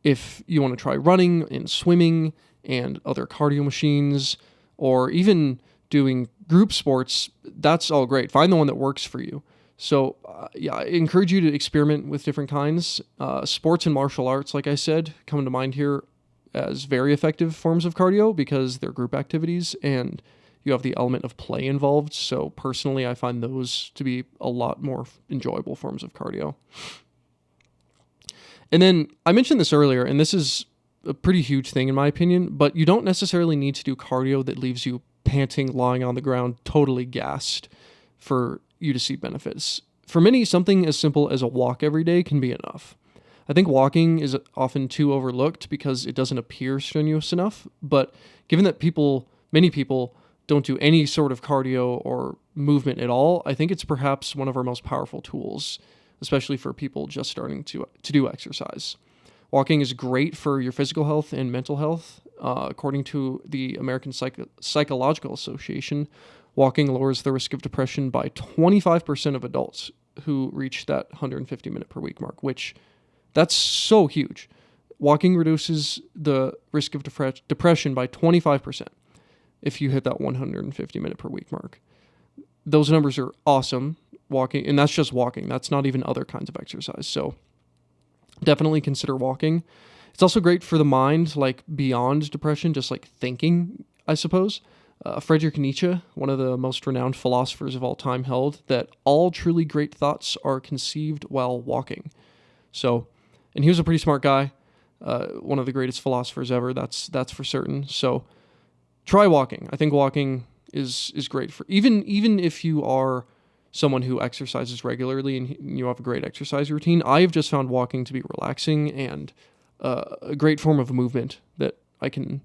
if you want to try running and swimming and other cardio machines, or even doing group sports, that's all great. Find the one that works for you. So, I encourage you to experiment with different kinds. Sports and martial arts, like I said, come to mind here as very effective forms of cardio because they're group activities and you have the element of play involved. So, personally, I find those to be a lot more enjoyable forms of cardio. And then I mentioned this earlier, and this is a pretty huge thing in my opinion, but you don't necessarily need to do cardio that leaves you panting, lying on the ground, totally gassed for you to see benefits. For many, something as simple as a walk every day can be enough. I think walking is often too overlooked because it doesn't appear strenuous enough, but given that many people don't do any sort of cardio or movement at all, I think it's perhaps one of our most powerful tools, especially for people just starting to do exercise. Walking is great for your physical health and mental health. According to the American Psychological Association, walking lowers the risk of depression by 25% of adults who reach that 150 minute per week mark, which that's so huge. Walking reduces the risk of depression by 25% if you hit that 150 minute per week mark. Those numbers are awesome. Walking, and that's just walking. That's not even other kinds of exercise. So definitely consider walking. It's also great for the mind, like beyond depression, just like thinking, I suppose. Friedrich Nietzsche, one of the most renowned philosophers of all time, held that all truly great thoughts are conceived while walking. So, and he was a pretty smart guy, one of the greatest philosophers ever. That's for certain. So, try walking. I think walking is great for even if you are someone who exercises regularly and you have a great exercise routine. I have just found walking to be relaxing and a great form of movement that I can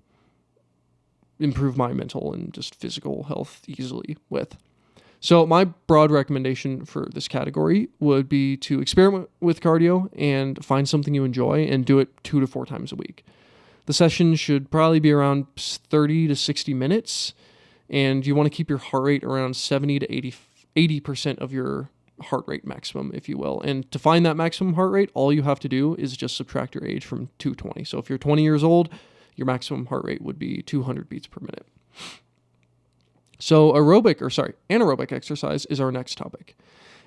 improve my mental and just physical health easily with. So my broad recommendation for this category would be to experiment with cardio and find something you enjoy and do it 2 to 4 times a week. The session should probably be around 30 to 60 minutes, and you want to keep your heart rate around 70 to 80% of your heart rate maximum, if you will. And to find that maximum heart rate, all you have to do is just subtract your age from 220. So if you're 20 years old, your maximum heart rate would be 200 beats per minute. So anaerobic exercise is our next topic.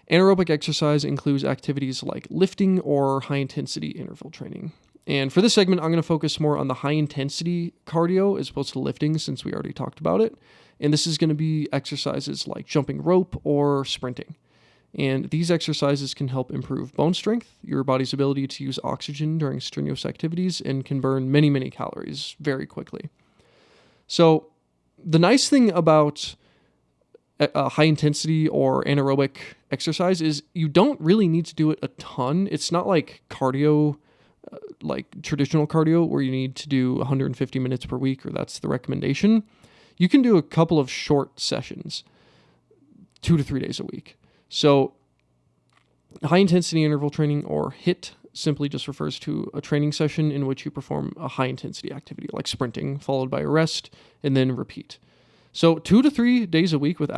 Anaerobic exercise includes activities like lifting or high-intensity interval training. And for this segment, I'm going to focus more on the high-intensity cardio as opposed to lifting, since we already talked about it. And this is going to be exercises like jumping rope or sprinting. And these exercises can help improve bone strength, your body's ability to use oxygen during strenuous activities, and can burn many, many calories very quickly. So the nice thing about high intensity or anaerobic exercise is you don't really need to do it a ton. It's not like cardio, like traditional cardio, where you need to do 150 minutes per week, or that's the recommendation. You can do a couple of short sessions, 2 to 3 days a week. So high-intensity interval training, or HIIT, simply just refers to a training session in which you perform a high-intensity activity like sprinting, followed by a rest, and then repeat. So 2 to 3 days a week with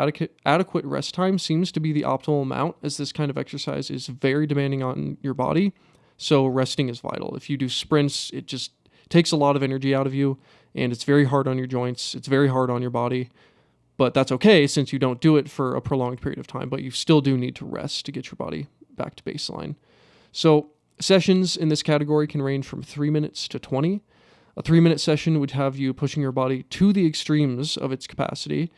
adequate rest time seems to be the optimal amount, as this kind of exercise is very demanding on your body, so resting is vital. If you do sprints, it just takes a lot of energy out of you, and it's very hard on your joints, it's very hard on your body. But that's okay since you don't do it for a prolonged period of time, but you still do need to rest to get your body back to baseline. So sessions in this category can range from 3 minutes to 20. A 3-minute session would have you pushing your body to the extremes of its capacity,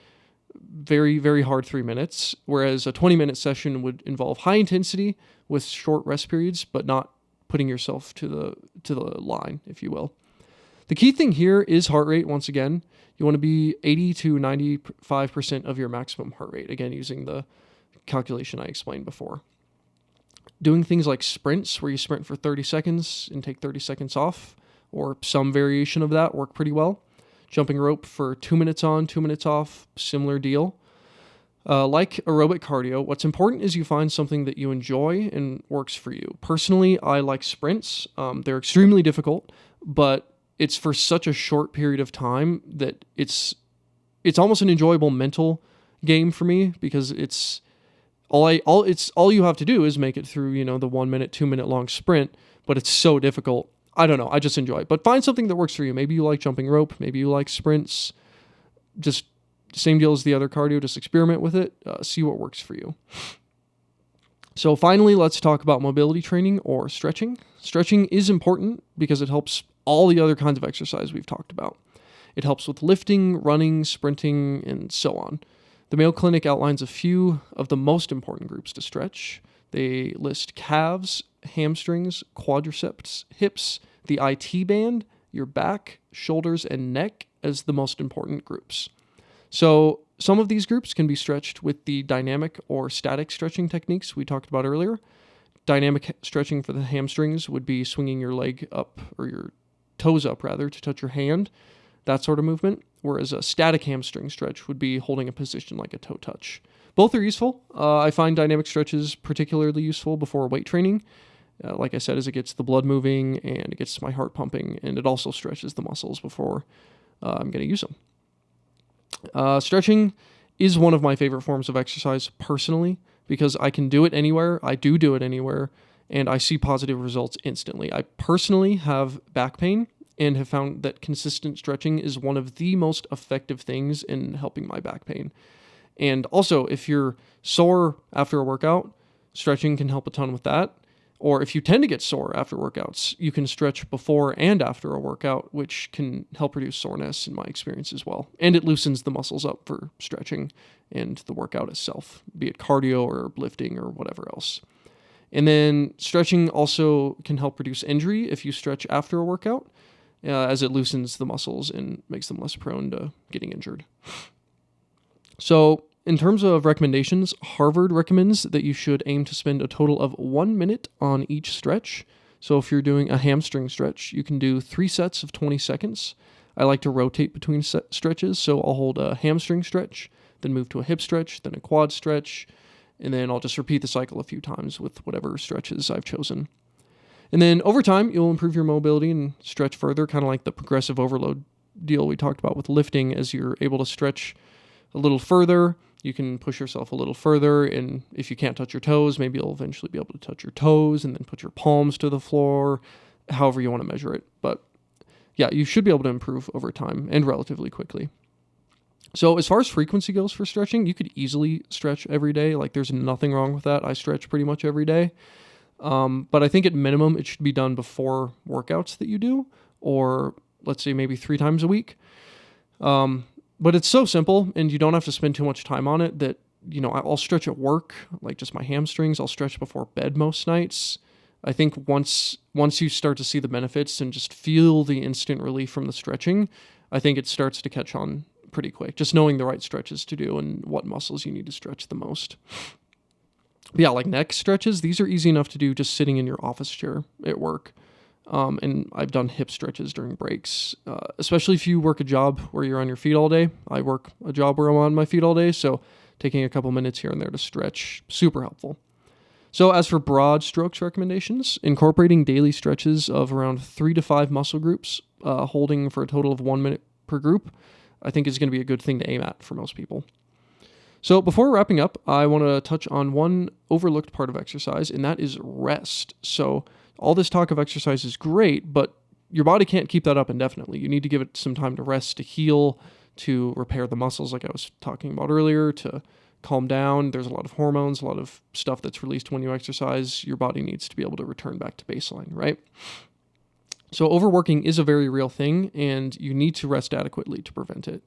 very, very hard 3 minutes, whereas a 20-minute session would involve high intensity with short rest periods, but not putting yourself to the line, if you will. The key thing here is heart rate, once again. You want to be 80 to 95% of your maximum heart rate, again, using the calculation I explained before. Doing things like sprints, where you sprint for 30 seconds and take 30 seconds off, or some variation of that, work pretty well. Jumping rope for 2 minutes on, 2 minutes off, similar deal. Like aerobic cardio, what's important is you find something that you enjoy and works for you. Personally, I like sprints. They're extremely difficult, but it's for such a short period of time that it's almost an enjoyable mental game for me, because it's all you have to do is make it through, the 1 minute, 2 minute long sprint, but it's so difficult. I don't know. I just enjoy it. But find something that works for you. Maybe you like jumping rope. Maybe you like sprints. Just same deal as the other cardio. Just experiment with it. See what works for you. So finally, let's talk about mobility training or stretching. Stretching is important because it helps all the other kinds of exercise we've talked about. It helps with lifting, running, sprinting, and so on. The Mayo Clinic outlines a few of the most important groups to stretch. They list calves, hamstrings, quadriceps, hips, the IT band, your back, shoulders, and neck as the most important groups. So some of these groups can be stretched with the dynamic or static stretching techniques we talked about earlier. Dynamic stretching for the hamstrings would be swinging your leg up, or your toes up rather, to touch your hand, that sort of movement. Whereas a static hamstring stretch would be holding a position like a toe touch. Both are useful. I find dynamic stretches particularly useful before weight training. Like I said, as it gets the blood moving and it gets my heart pumping, and it also stretches the muscles before I'm going to use them. Stretching is one of my favorite forms of exercise personally, because I can do it anywhere. I do it anywhere, and I see positive results instantly. I personally have back pain and have found that consistent stretching is one of the most effective things in helping my back pain. And also, if you're sore after a workout, stretching can help a ton with that. Or if you tend to get sore after workouts, you can stretch before and after a workout, which can help reduce soreness in my experience as well. And it loosens the muscles up for stretching and the workout itself, be it cardio or lifting or whatever else. And then stretching also can help reduce injury if you stretch after a workout, as it loosens the muscles and makes them less prone to getting injured. So in terms of recommendations, Harvard recommends that you should aim to spend a total of 1 minute on each stretch. So if you're doing a hamstring stretch, you can do 3 sets of 20 seconds. I like to rotate between stretches, so I'll hold a hamstring stretch, then move to a hip stretch, then a quad stretch, and then I'll just repeat the cycle a few times with whatever stretches I've chosen. And then over time, you'll improve your mobility and stretch further, kind of like the progressive overload deal we talked about with lifting. As you're able to stretch a little further, you can push yourself a little further, and if you can't touch your toes, maybe you'll eventually be able to touch your toes and then put your palms to the floor, however you want to measure it. But yeah, you should be able to improve over time and relatively quickly. So as far as frequency goes for stretching, you could easily stretch every day. Like, there's nothing wrong with that. I stretch pretty much every day. But I think at minimum, it should be done before workouts that you do, or let's say maybe 3 times a week. But it's so simple, and you don't have to spend too much time on it, that, I'll stretch at work, like just my hamstrings. I'll stretch before bed most nights. I think once you start to see the benefits and just feel the instant relief from the stretching, I think it starts to catch on pretty quick, just knowing the right stretches to do and what muscles you need to stretch the most. But yeah, like neck stretches, these are easy enough to do just sitting in your office chair at work. And I've done hip stretches during breaks, especially if you work a job where you're on your feet all day. I work a job where I'm on my feet all day, so taking a couple minutes here and there to stretch, super helpful. So as for broad strokes recommendations, incorporating daily stretches of around 3 to 5 muscle groups, holding for a total of 1 minute per group, I think is going to be a good thing to aim at for most people. So before wrapping up, I want to touch on one overlooked part of exercise, and that is rest. So all this talk of exercise is great, but your body can't keep that up indefinitely. You need to give it some time to rest, to heal, to repair the muscles like I was talking about earlier, to calm down. There's a lot of hormones, a lot of stuff that's released when you exercise. Your body needs to be able to return back to baseline, right? So overworking is a very real thing, and you need to rest adequately to prevent it.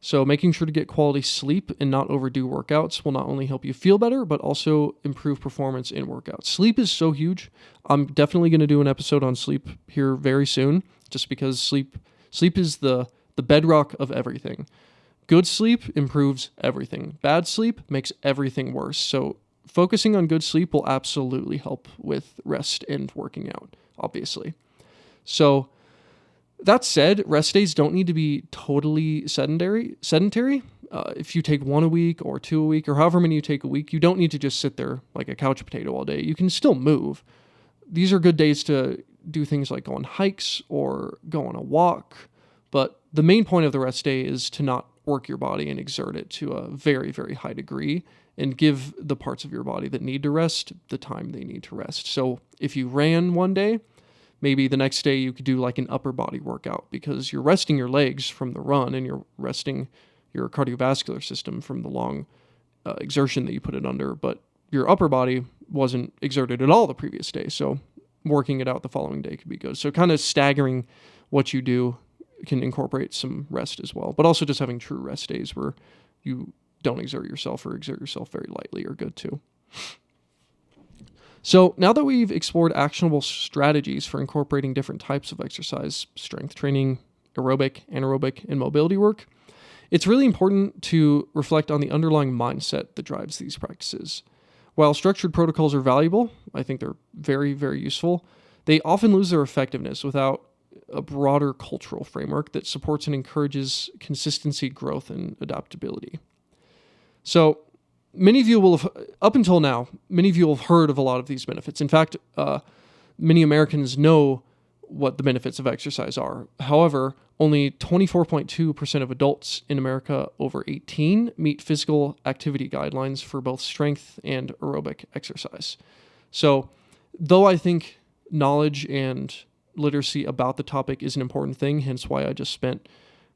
So making sure to get quality sleep and not overdo workouts will not only help you feel better, but also improve performance in workouts. Sleep is so huge. I'm definitely going to do an episode on sleep here very soon, just because sleep is the bedrock of everything. Good sleep improves everything. Bad sleep makes everything worse. So focusing on good sleep will absolutely help with rest and working out, obviously. So That said, rest days don't need to be totally sedentary. If you take one a week or two a week or however many you take a week, you don't need to just sit there like a couch potato all day. You can still move. These are good days to do things like go on hikes or go on a walk. But the main point of the rest day is to not work your body and exert it to a very, very high degree and give the parts of your body that need to rest the time they need to rest. So if you ran one day, maybe the next day you could do like an upper body workout because you're resting your legs from the run and you're resting your cardiovascular system from the long exertion that you put it under, but your upper body wasn't exerted at all the previous day. So working it out the following day could be good. So kind of staggering what you do can incorporate some rest as well, but also just having true rest days where you don't exert yourself or exert yourself very lightly are good too. So now that we've explored actionable strategies for incorporating different types of exercise, strength training, aerobic, anaerobic, and mobility work, it's really important to reflect on the underlying mindset that drives these practices. While structured protocols are valuable, I think they're very, very useful, they often lose their effectiveness without a broader cultural framework that supports and encourages consistency, growth, and adaptability. So many of you will have, up until now, many of you will have heard of a lot of these benefits. In fact, many Americans know what the benefits of exercise are. However, only 24.2% of adults in America over 18 meet physical activity guidelines for both strength and aerobic exercise. So, though I think knowledge and literacy about the topic is an important thing, hence why I just spent,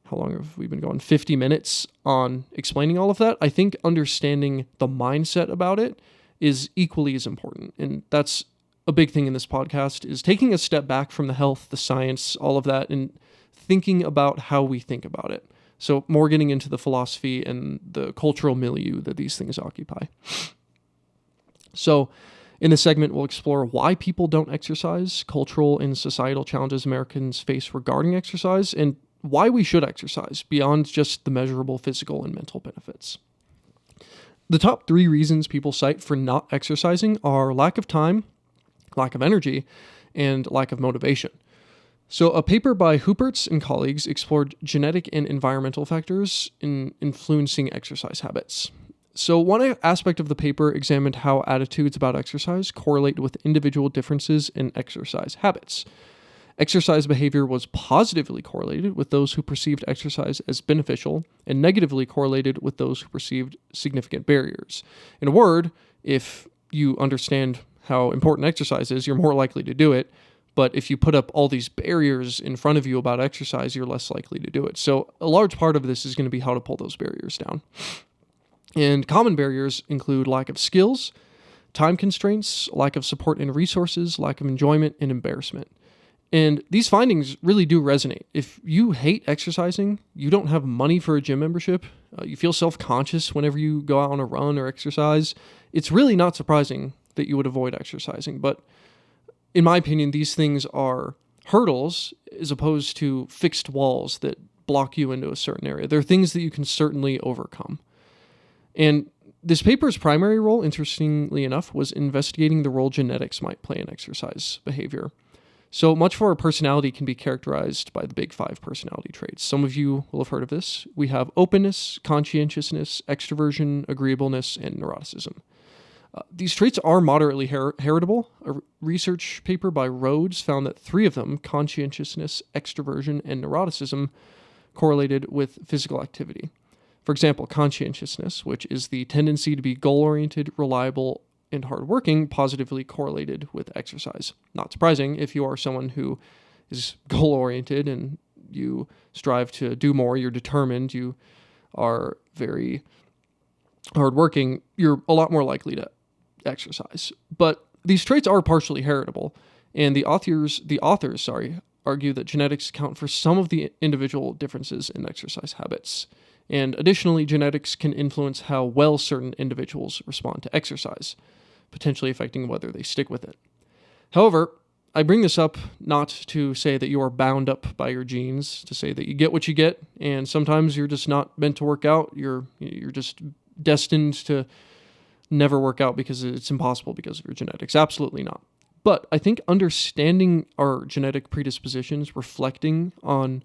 how long have we been going? 50 minutes on explaining all of that. I think understanding the mindset about it is equally as important. And that's a big thing in this podcast, is taking a step back from the health, the science, all of that, and thinking about how we think about it. So more getting into the philosophy and the cultural milieu that these things occupy. So in this segment, we'll explore why people don't exercise, cultural and societal challenges Americans face regarding exercise, and why we should exercise beyond just the measurable physical and mental benefits. The top 3 reasons people cite for not exercising are lack of time, lack of energy, and lack of motivation. So a paper by Huppertz and colleagues explored genetic and environmental factors in influencing exercise habits. So one aspect of the paper examined how attitudes about exercise correlate with individual differences in exercise habits. Exercise behavior was positively correlated with those who perceived exercise as beneficial and negatively correlated with those who perceived significant barriers. In a word, if you understand how important exercise is, you're more likely to do it. But if you put up all these barriers in front of you about exercise, you're less likely to do it. So a large part of this is going to be how to pull those barriers down. And common barriers include lack of skills, time constraints, lack of support and resources, lack of enjoyment, and embarrassment. And these findings really do resonate. If you hate exercising, you don't have money for a gym membership, you feel self-conscious whenever you go out on a run or exercise, it's really not surprising that you would avoid exercising. But in my opinion, these things are hurdles as opposed to fixed walls that block you into a certain area. They're things that you can certainly overcome. And this paper's primary role, interestingly enough, was investigating the role genetics might play in exercise behavior. So much of our personality can be characterized by the big 5 personality traits. Some of you will have heard of this. We have openness, conscientiousness, extroversion, agreeableness, and neuroticism. These traits are moderately heritable. A research paper by Rhodes found that 3 of them, conscientiousness, extroversion, and neuroticism, correlated with physical activity. For example, conscientiousness, which is the tendency to be goal-oriented, reliable, and hardworking, positively correlated with exercise. Not surprising if you are someone who is goal-oriented and you strive to do more, you're determined, you are very hardworking, you're a lot more likely to exercise. But these traits are partially heritable, and the authors argue that genetics account for some of the individual differences in exercise habits. And additionally, genetics can influence how well certain individuals respond to exercise, potentially affecting whether they stick with it. However, I bring this up not to say that you are bound up by your genes, to say that you get what you get, and sometimes you're just not meant to work out. You're just destined to never work out because it's impossible because of your genetics. Absolutely not. But I think understanding our genetic predispositions, reflecting on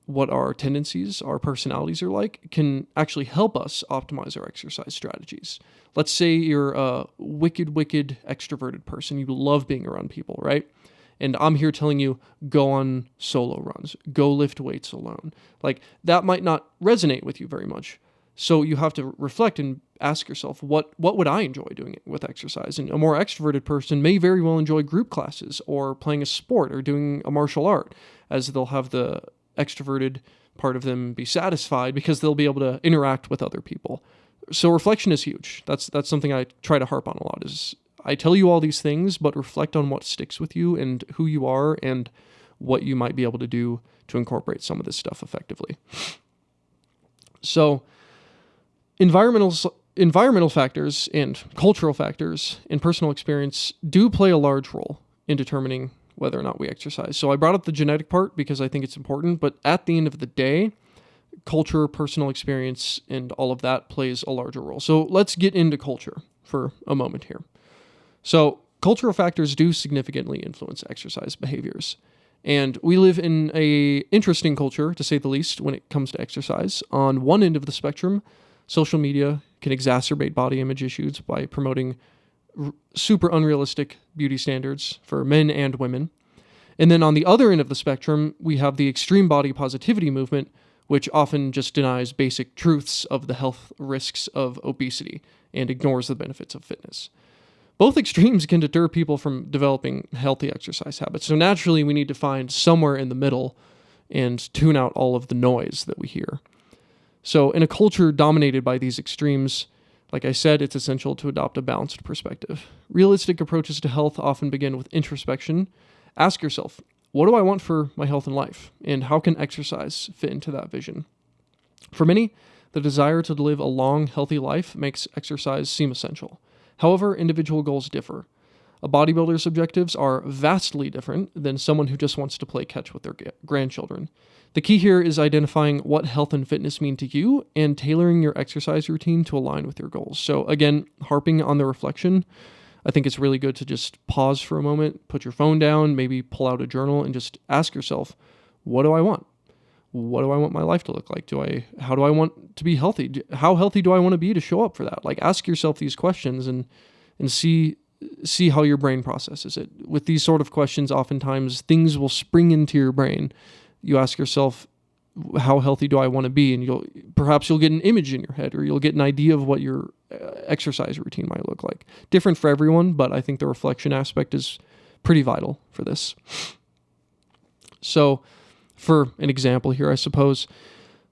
what our tendencies, our personalities are like, can actually help us optimize our exercise strategies. Let's say you're a wicked extroverted person. You love being around people, right? And I'm here telling you, go on solo runs, go lift weights alone. Like, that might not resonate with you very much. So you have to reflect and ask yourself, what would I enjoy doing with exercise? And a more extroverted person may very well enjoy group classes or playing a sport or doing a martial art, as they'll have the extroverted part of them be satisfied because they'll be able to interact with other people. So reflection is huge. That's something I try to harp on a lot, is I tell you all these things, but reflect on what sticks with you and who you are and what you might be able to do to incorporate some of this stuff effectively. So environmental factors and cultural factors and personal experience do play a large role in determining whether or not we exercise. So I brought up the genetic part because I think it's important, but at the end of the day, culture, personal experience, and all of that plays a larger role. So let's get into culture for a moment here. So cultural factors do significantly influence exercise behaviors. And we live in an interesting culture, to say the least, when it comes to exercise. On one end of the spectrum, social media can exacerbate body image issues by promoting super unrealistic beauty standards for men and women. And then on the other end of the spectrum, we have the extreme body positivity movement, which often just denies basic truths of the health risks of obesity and ignores the benefits of fitness. Both extremes can deter people from developing healthy exercise habits. So naturally, we need to find somewhere in the middle and tune out all of the noise that we hear. So in a culture dominated by these extremes, like I said, it's essential to adopt a balanced perspective. Realistic approaches to health often begin with introspection. Ask yourself, what do I want for my health and life? And how can exercise fit into that vision? For many, the desire to live a long, healthy life makes exercise seem essential. However, individual goals differ. A bodybuilder's objectives are vastly different than someone who just wants to play catch with their grandchildren. The key here is identifying what health and fitness mean to you and tailoring your exercise routine to align with your goals. So again, harping on the reflection, I think it's really good to just pause for a moment, put your phone down, maybe pull out a journal and just ask yourself, what do I want? What do I want my life to look like? How do I want to be healthy? How healthy do I want to be to show up for that? Like, ask yourself these questions and see how your brain processes it. With these sort of questions, oftentimes things will spring into your brain. You ask yourself, how healthy do I want to be? And perhaps you'll get an image in your head, or you'll get an idea of what your exercise routine might look like. Different for everyone, but I think the reflection aspect is pretty vital for this. So, for an example here, I suppose,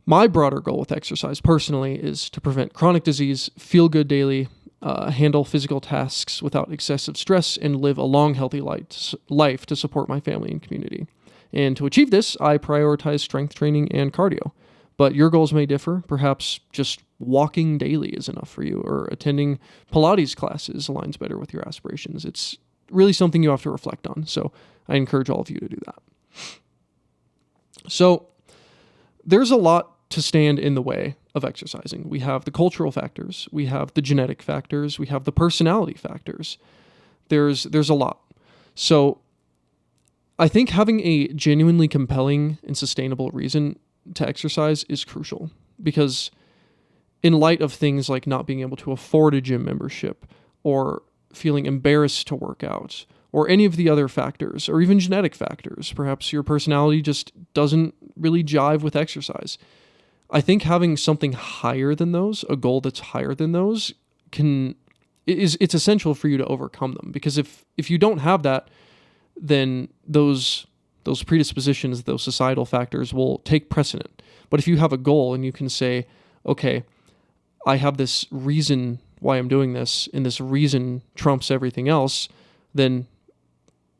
my broader goal with exercise personally is to prevent chronic disease, feel good daily, handle physical tasks without excessive stress, and live a long, healthy life to support my family and community. And to achieve this, I prioritize strength training and cardio. But your goals may differ. Perhaps just walking daily is enough for you, or attending Pilates classes aligns better with your aspirations. It's really something you have to reflect on. So I encourage all of you to do that. So there's a lot to stand in the way of exercising. We have the cultural factors, we have the genetic factors, we have the personality factors. There's a lot. So I think having a genuinely compelling and sustainable reason to exercise is crucial, because in light of things like not being able to afford a gym membership, or feeling embarrassed to work out, or any of the other factors, or even genetic factors, perhaps your personality just doesn't really jive with exercise. I think having something higher than those, a goal that's higher than those, it's essential for you to overcome them. Because if you don't have that, then those predispositions, those societal factors will take precedent. But if you have a goal and you can say, okay, I have this reason why I'm doing this, and this reason trumps everything else, then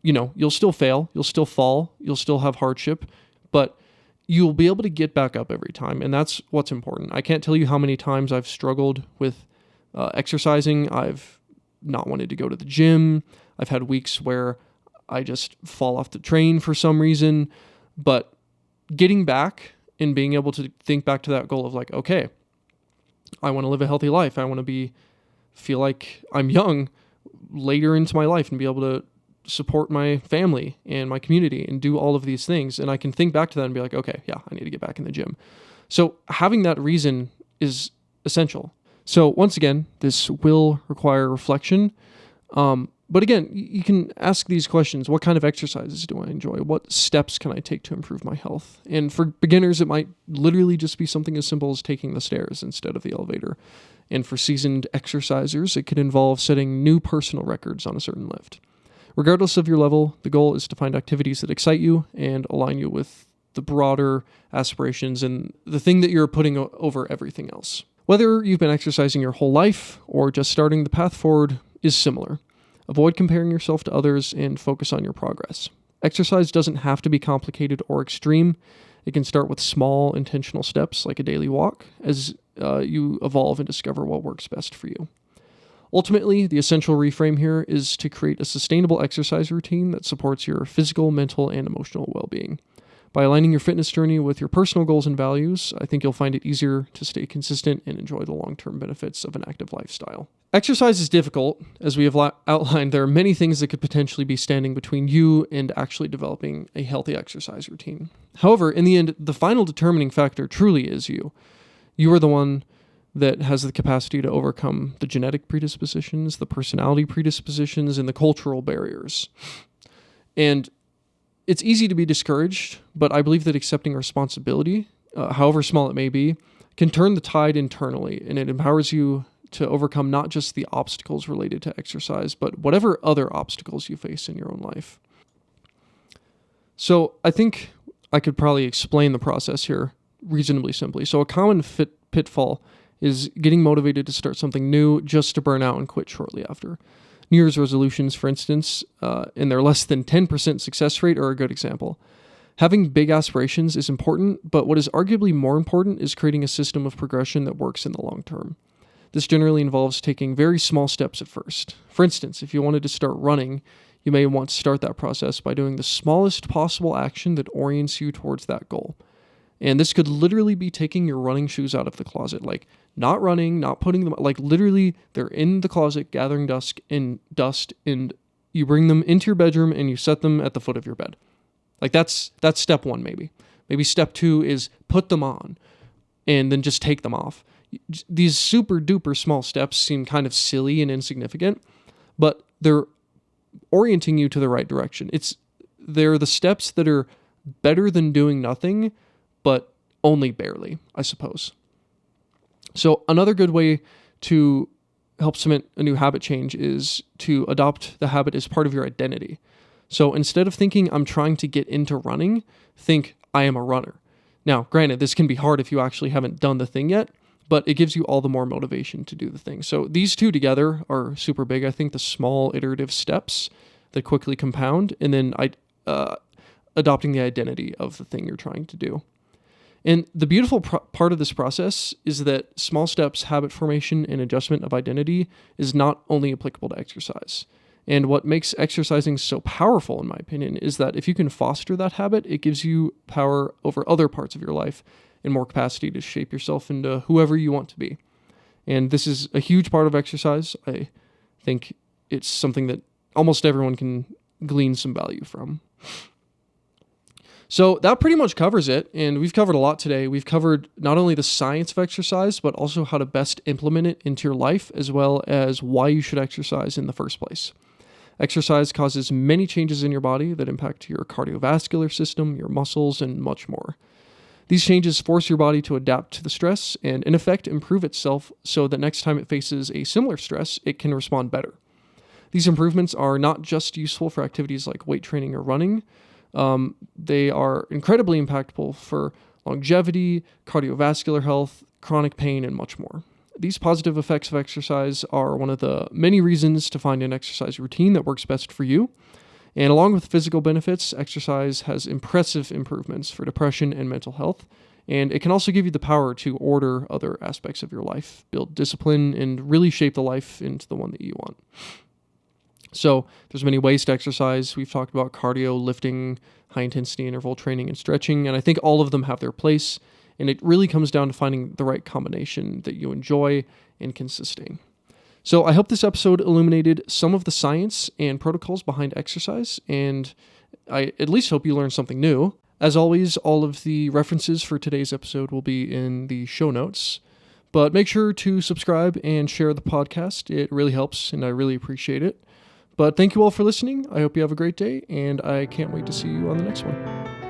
you'll still fail, you'll still fall, you'll still have hardship, but you'll be able to get back up every time. And that's what's important. I can't tell you how many times I've struggled with exercising. I've not wanted to go to the gym. I've had weeks where I just fall off the train for some reason. But getting back and being able to think back to that goal of like, okay, I want to live a healthy life. I want to feel like I'm young later into my life and be able to support my family and my community and do all of these things. And I can think back to that and be like, okay, yeah, I need to get back in the gym. So having that reason is essential. So once again, this will require reflection. But again, you can ask these questions. What kind of exercises do I enjoy? What steps can I take to improve my health? And for beginners, it might literally just be something as simple as taking the stairs instead of the elevator. And for seasoned exercisers, it could involve setting new personal records on a certain lift. Regardless of your level, the goal is to find activities that excite you and align you with the broader aspirations and the thing that you're putting over everything else. Whether you've been exercising your whole life or just starting, the path forward is similar. Avoid comparing yourself to others and focus on your progress. Exercise doesn't have to be complicated or extreme. It can start with small, intentional steps like a daily walk as you evolve and discover what works best for you. Ultimately, the essential reframe here is to create a sustainable exercise routine that supports your physical, mental, and emotional well-being. By aligning your fitness journey with your personal goals and values, I think you'll find it easier to stay consistent and enjoy the long-term benefits of an active lifestyle. Exercise is difficult. As we have outlined, there are many things that could potentially be standing between you and actually developing a healthy exercise routine. However, in the end, the final determining factor truly is you. You are the one that has the capacity to overcome the genetic predispositions, the personality predispositions, and the cultural barriers. And it's easy to be discouraged, but I believe that accepting responsibility, however small it may be, can turn the tide internally, and it empowers you to overcome not just the obstacles related to exercise, but whatever other obstacles you face in your own life. So I think I could probably explain the process here reasonably simply. So a common pitfall is getting motivated to start something new just to burn out and quit shortly after. New Year's resolutions, for instance, and their less than 10% success rate are a good example. Having big aspirations is important, but what is arguably more important is creating a system of progression that works in the long term. This generally involves taking very small steps at first. For instance, if you wanted to start running, you may want to start that process by doing the smallest possible action that orients you towards that goal. And this could literally be taking your running shoes out of the closet, like not running, not putting them, like literally they're in the closet gathering dust, and you bring them into your bedroom and you set them at the foot of your bed. Like that's step one, maybe. Maybe step two is put them on and then just take them off. These super duper small steps seem kind of silly and insignificant, but they're orienting you to the right direction. They're the steps that are better than doing nothing, but only barely, I suppose. So another good way to help cement a new habit change is to adopt the habit as part of your identity. So instead of thinking I'm trying to get into running, think I am a runner. Now, granted, this can be hard if you actually haven't done the thing yet, but it gives you all the more motivation to do the thing. So these two together are super big. I think the small iterative steps that quickly compound, and then adopting the identity of the thing you're trying to do. And the beautiful part of this process is that small steps, habit formation, and adjustment of identity is not only applicable to exercise. And what makes exercising so powerful, in my opinion, is that if you can foster that habit, it gives you power over other parts of your life and more capacity to shape yourself into whoever you want to be. And this is a huge part of exercise. I think it's something that almost everyone can glean some value from. So that pretty much covers it, and we've covered a lot today. We've covered not only the science of exercise, but also how to best implement it into your life, as well as why you should exercise in the first place. Exercise causes many changes in your body that impact your cardiovascular system, your muscles, and much more. These changes force your body to adapt to the stress and, in effect, improve itself so that next time it faces a similar stress, it can respond better. These improvements are not just useful for activities like weight training or running. They are incredibly impactful for longevity, cardiovascular health, chronic pain, and much more. These positive effects of exercise are one of the many reasons to find an exercise routine that works best for you. And along with physical benefits, exercise has impressive improvements for depression and mental health. And it can also give you the power to order other aspects of your life, build discipline, and really shape the life into the one that you want. So there's many ways to exercise. We've talked about cardio, lifting, high-intensity interval training, and stretching, and I think all of them have their place, and it really comes down to finding the right combination that you enjoy and can sustain. So I hope this episode illuminated some of the science and protocols behind exercise, and I at least hope you learned something new. As always, all of the references for today's episode will be in the show notes. But make sure to subscribe and share the podcast. It really helps, and I really appreciate it. But thank you all for listening. I hope you have a great day, and I can't wait to see you on the next one.